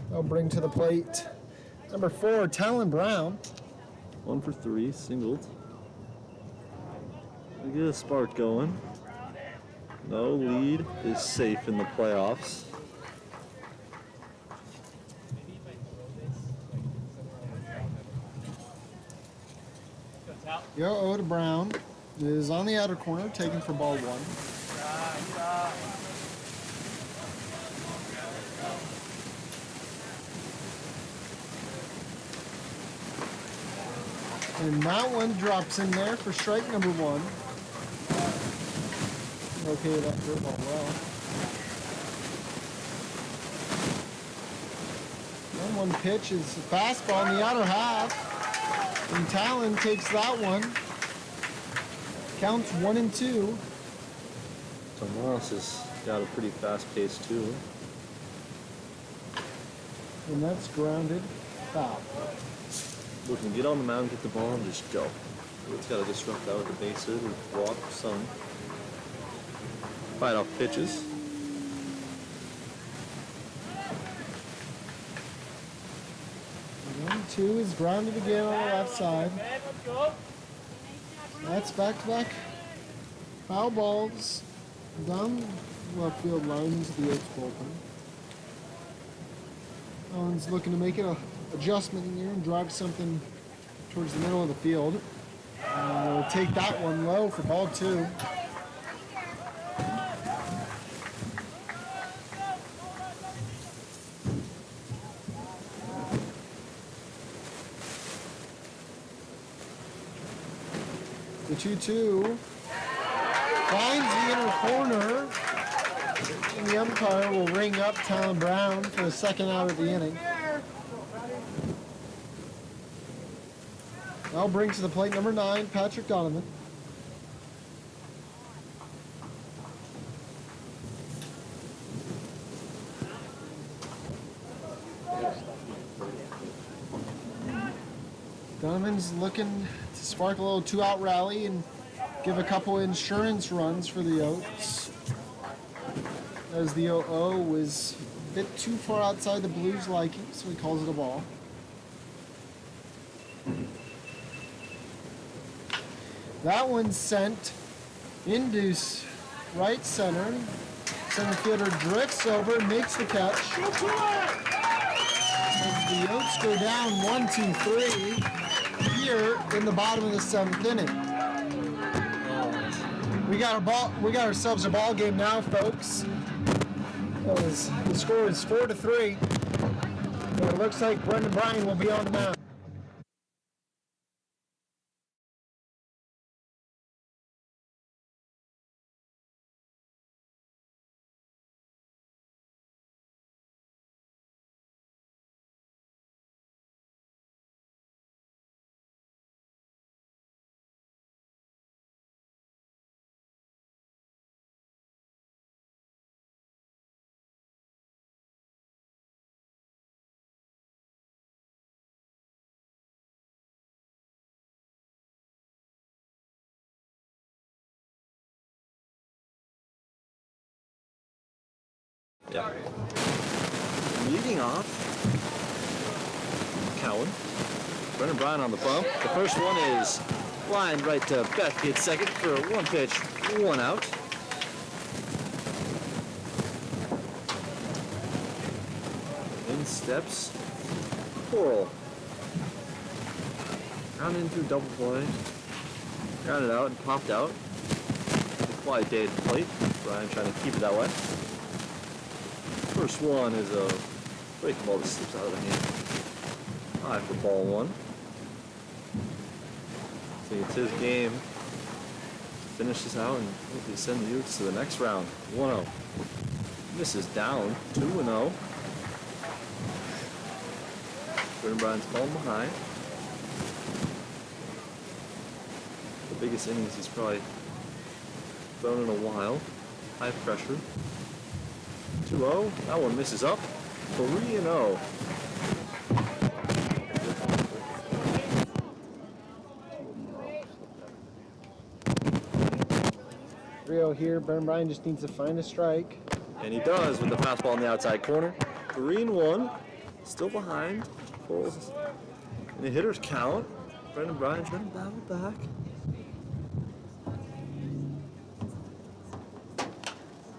They'll bring to the plate number 4, Talon Brown. 1 for 3, singled. We get a spark going. No lead is safe in the playoffs. Yo to Brown is on the outer corner, taken for ball 1. And that one drops in there for strike number 1. Okay, that threw ball well. And 1 pitch is a fastball in the outer half. And Talon takes that one. Counts 1-2. Tomas has got a pretty fast pace too. And that's grounded foul. Looking to get on the mound, get the ball, and just go. It's got to disrupt that with a base hit or walk or something. Fight off pitches. And 1-2 is grounded again on the left side. That's back-to-back foul balls down left field line into the Oats bullpen. Owen's looking to make an adjustment in here and drive something towards the middle of the field. We'll take that one low for ball 2. The 2-2 finds the inner corner, and the umpire will ring up Talon Brown for the second out of the inning. I'll bring to the plate number 9, Patrick Donovan. Donovan's looking to spark a little 2-out rally and give a couple insurance runs for the Oats, as the 0-0 was a bit too far outside the Blues' liking, so he calls it a ball. That one's sent into right center. Center fielder drifts over, makes the catch. As the Oats go down 1-2-3 here in the bottom of the 7th inning. We got ourselves a ball game now, folks. The score is 4-3. And it looks like Brendan Bryan will be on the mound. Yeah. Leading off, Cowan. Brendan Bryan on the bump. The first one is lined right to Bethke at second for 1 pitch, 1 out. In steps Coral. Ground in through double play. Grounded out and popped out. The fly day at the plate. Bryan trying to keep it that way. First one is a breaking ball that slips out of the hand. High for ball 1. So it's his game. Finish this out and hopefully send the Utes to the next round. 1-0. Misses down, 2-0. Brendan Bryan's falling behind. The biggest innings he's probably thrown in a while. High pressure. 2-0. That one misses up. 3-0. Rio here. Brendan Bryan just needs to find a strike. And he does with the fastball in the outside corner. 3-1. Still behind. Pulls. And the hitters count. Brendan Bryan trying to battle back.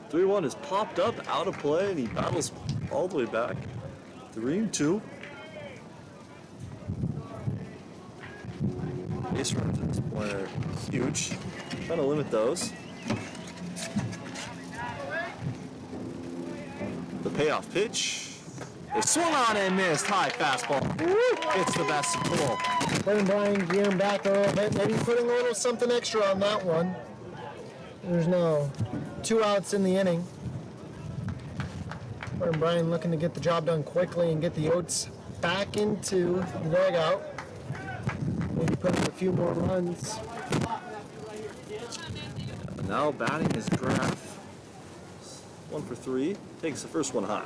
Three one is popped up out of play, and he battles all the way back. 3-2. Base runs at this point are huge. Trying to limit those. The payoff pitch. They swung on and missed. High fastball. It's the best of pull. Brendan Bryan gearing back a little bit, maybe putting a little something extra on that one. There's no 2 outs in the inning. Brendan Bryan looking to get the job done quickly and get the Oats back into the dugout. Maybe put in a few more runs. Now batting is Graff. 1 for 3. Takes the first one high.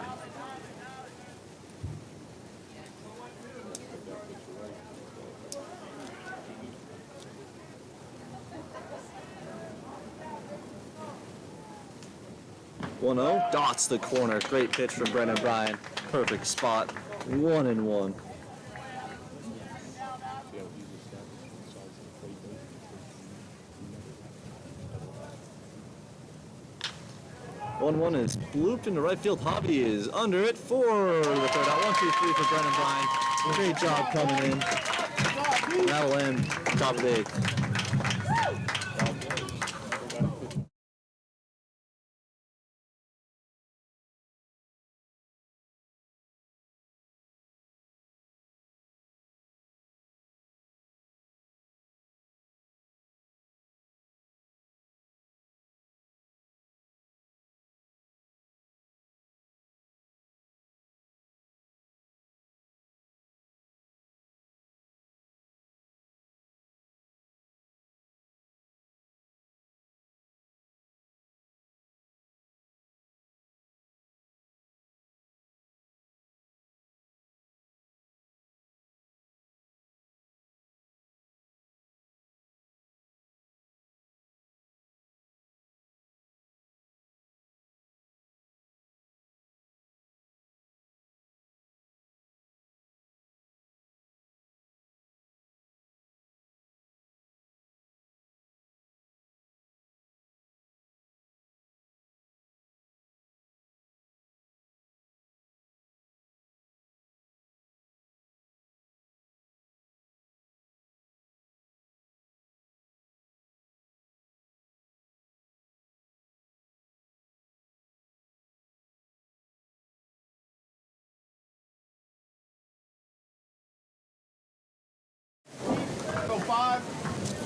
One 0 dots the corner. Great pitch from Brendan Bryan. Perfect spot. 1-1. One is blooped into right field. Hobby is under it for the third out. 1, 2, 3 for Brendan Bryan. Great job coming in. That'll end top of the 8th.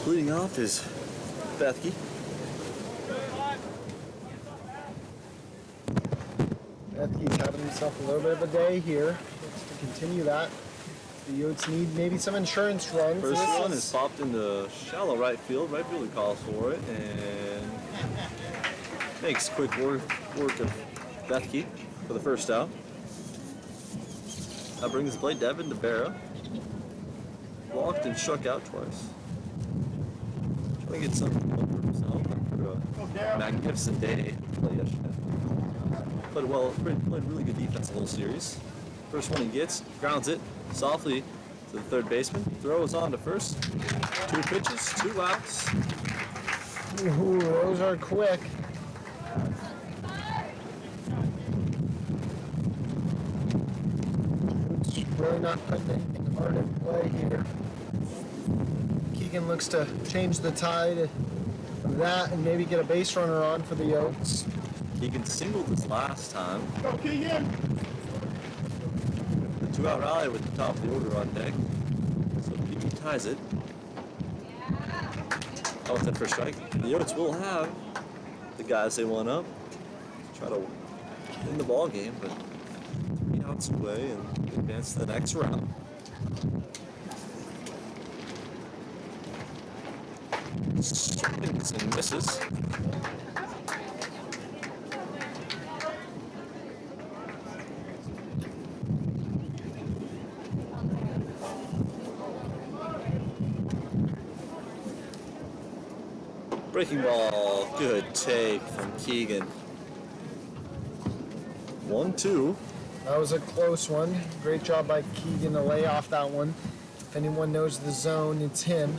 Leading off is Bethke. Bethke's having himself a little bit of a day here. Looks to continue that. The Oats need maybe some insurance runs. First one is popped into shallow right field. Right fielder calls for it and makes quick work of Bethke for the first out. That brings the play Devin DeBera. Walked and struck out twice. Trying to get something for himself after a magnificent day to play yesterday. Played really good defense the whole series. First one he gets, grounds it softly to the third baseman. Throws on to first. 2 pitches, 2 outs. Ooh, those are quick. Oats really not putting anything hard in play here. Keegan looks to change the tide of that and maybe get a base runner on for the Oats. Keegan singled this last time. Go, Keegan! The 2-out rally with the top of the order on deck. So Keegan ties it. That was that first strike. The Oats will have the guys they want up. Try to in the ball game, but 3 outs away and advance to the next round. Swings and misses. Breaking ball, good take from Keegan. 1-2. That was a close one. Great job by Keegan to lay off that one. If anyone knows the zone, it's him.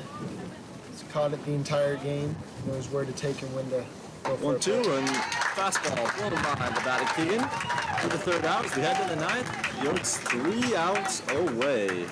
He's caught it the entire game. Knows where to take and when to go for it. 1-2 and fastball blown by the batted Keegan. For the third out as we head to the ninth. The Oats 3 outs away.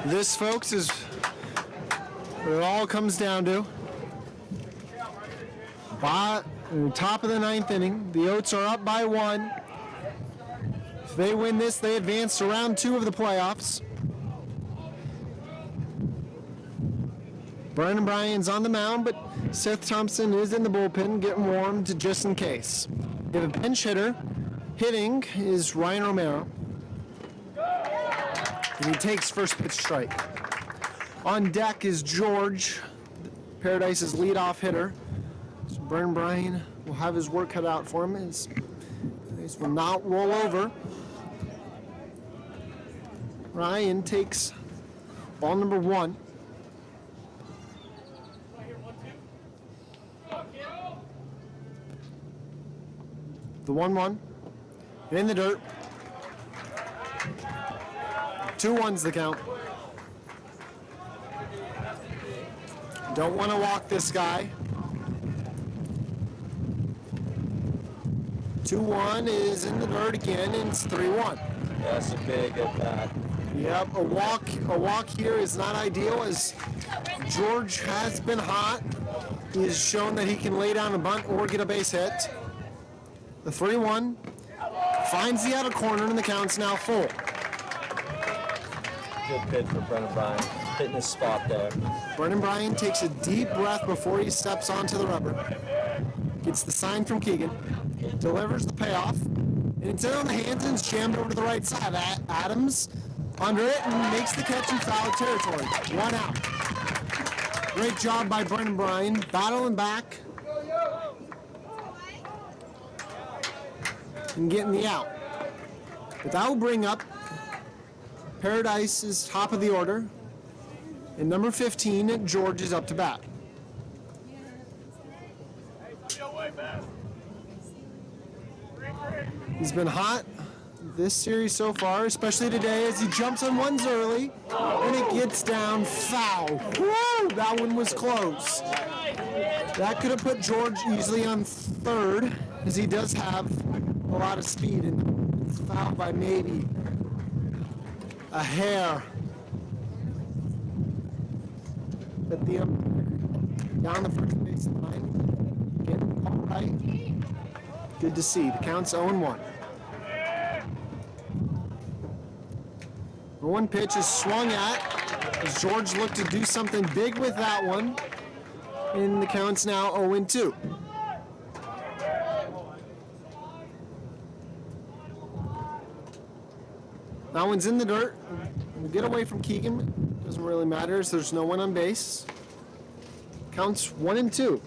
This, folks, is what it all comes down to. Top of the ninth inning, the Oats are up by 1. If they win this, they advance to round 2 of the playoffs. Brandon Bryan's on the mound, but Seth Thompson is in the bullpen getting warmed just in case. We have a pinch hitter. Hitting is Ryan Romero. And he takes first pitch strike. On deck is George, Paradise's leadoff hitter. So Brandon Bryan will have his work cut out for him. His will not roll over. Ryan takes ball number 1. The 1-1. In the dirt. 2-1's the count. Don't want to walk this guy. 2-1 is in the dirt again, and it's 3-1. That's a big at bat. Yep, a walk here is not ideal as George has been hot. He has shown that he can lay down a bunt or get a base hit. The 3-1 finds the outer corner, and the count's now full. Good pitch for Brendan Bryan. Hitting his spot there. Brendan Bryan takes a deep breath before he steps onto the rubber. Gets the sign from Keegan. Delivers the payoff. And it's in on the hands and it's jammed over to the right side. Adams under it and makes the catch in foul territory. 1 out. Great job by Brendan Bryan. Battling back. And getting the out. But that will bring up Paradise is top of the order. And number 15, George is up to bat. He's been hot this series so far, especially today as he jumps on ones early. And it gets down foul. Woo! That one was close. That could have put George easily on third, as he does have a lot of speed. And it's fouled by maybe a hair. But the down the first base line, getting the call right. Good to see. The count's 0-1. The one pitch is swung at as George looked to do something big with that one. And the count's now 0-2. That one's in the dirt. We'll get away from Keegan. Doesn't really matter as there's no one on base. Counts 1-2.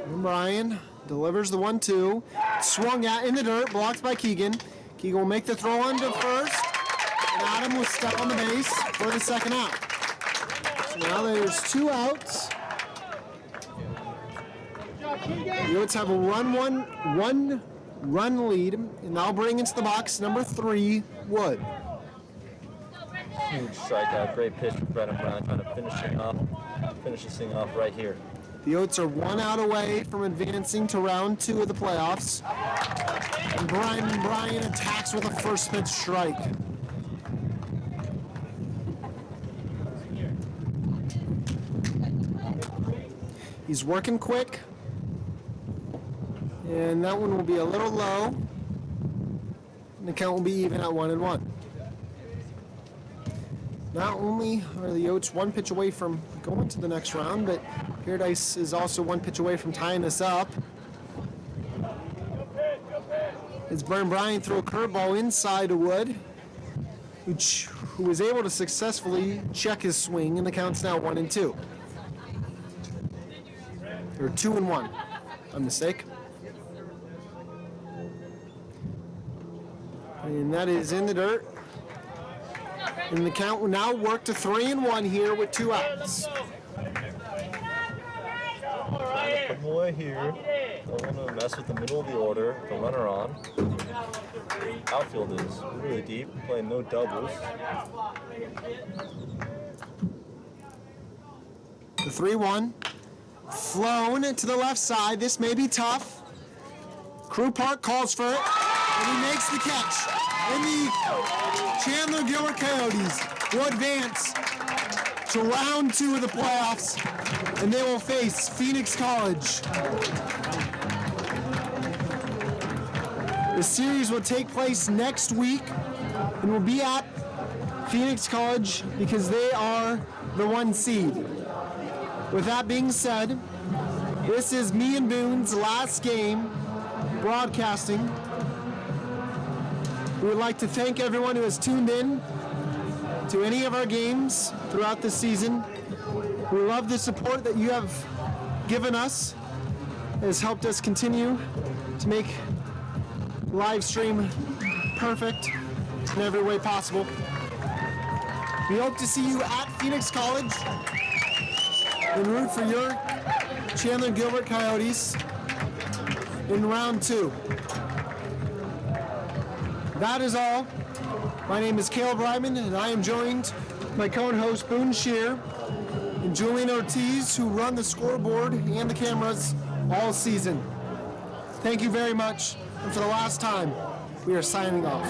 And Brian delivers the 1-2. Swung at in the dirt, blocked by Keegan. Keegan will make the throw under first. And Adam will step on the base for the second out. So now there's 2 outs. The Oats have a one run lead, and now bring into the box number 3, Wood. Huge strikeout, great pitch from Brennan Brown, trying to finish this thing off right here. The Oats are 1 out away from advancing to round 2 of the playoffs. And Brian attacks with a first pitch strike. He's working quick. And that one will be a little low. And the count will be even at 1-1. Not only are the Oats 1 pitch away from going to the next round, but Paradise is also 1 pitch away from tying us up. It's Brian threw a curveball inside to Wood, who was able to successfully check his swing, and the count's now 1-2. Or 2-1. A mistake. And that is in the dirt. And the count will now work to 3-1 here with 2 outs. Trying to put him away here. Don't want to mess with the middle of the order. The runner on. Outfield is really deep, playing no doubles. The 3-1. Flown to the left side. This may be tough. Crew Park calls for it, and he makes the catch. And the Chandler Gilbert Coyotes will advance to round 2 of the playoffs, and they will face Phoenix College. The series will take place next week and will be at Phoenix College because they are the 1 seed. With that being said, this is me and Boone's last game broadcasting. We would like to thank everyone who has tuned in to any of our games throughout the season. We love the support that you have given us. It has helped us continue to make live stream perfect in every way possible. We hope to see you at Phoenix College and root for your Chandler Gilbert Coyotes in round 2. That is all. My name is Caleb Ryman, and I am joined by my co-host Boone Shear and Julian Ortiz, who run the scoreboard and the cameras all season. Thank you very much, and for the last time, we are signing off.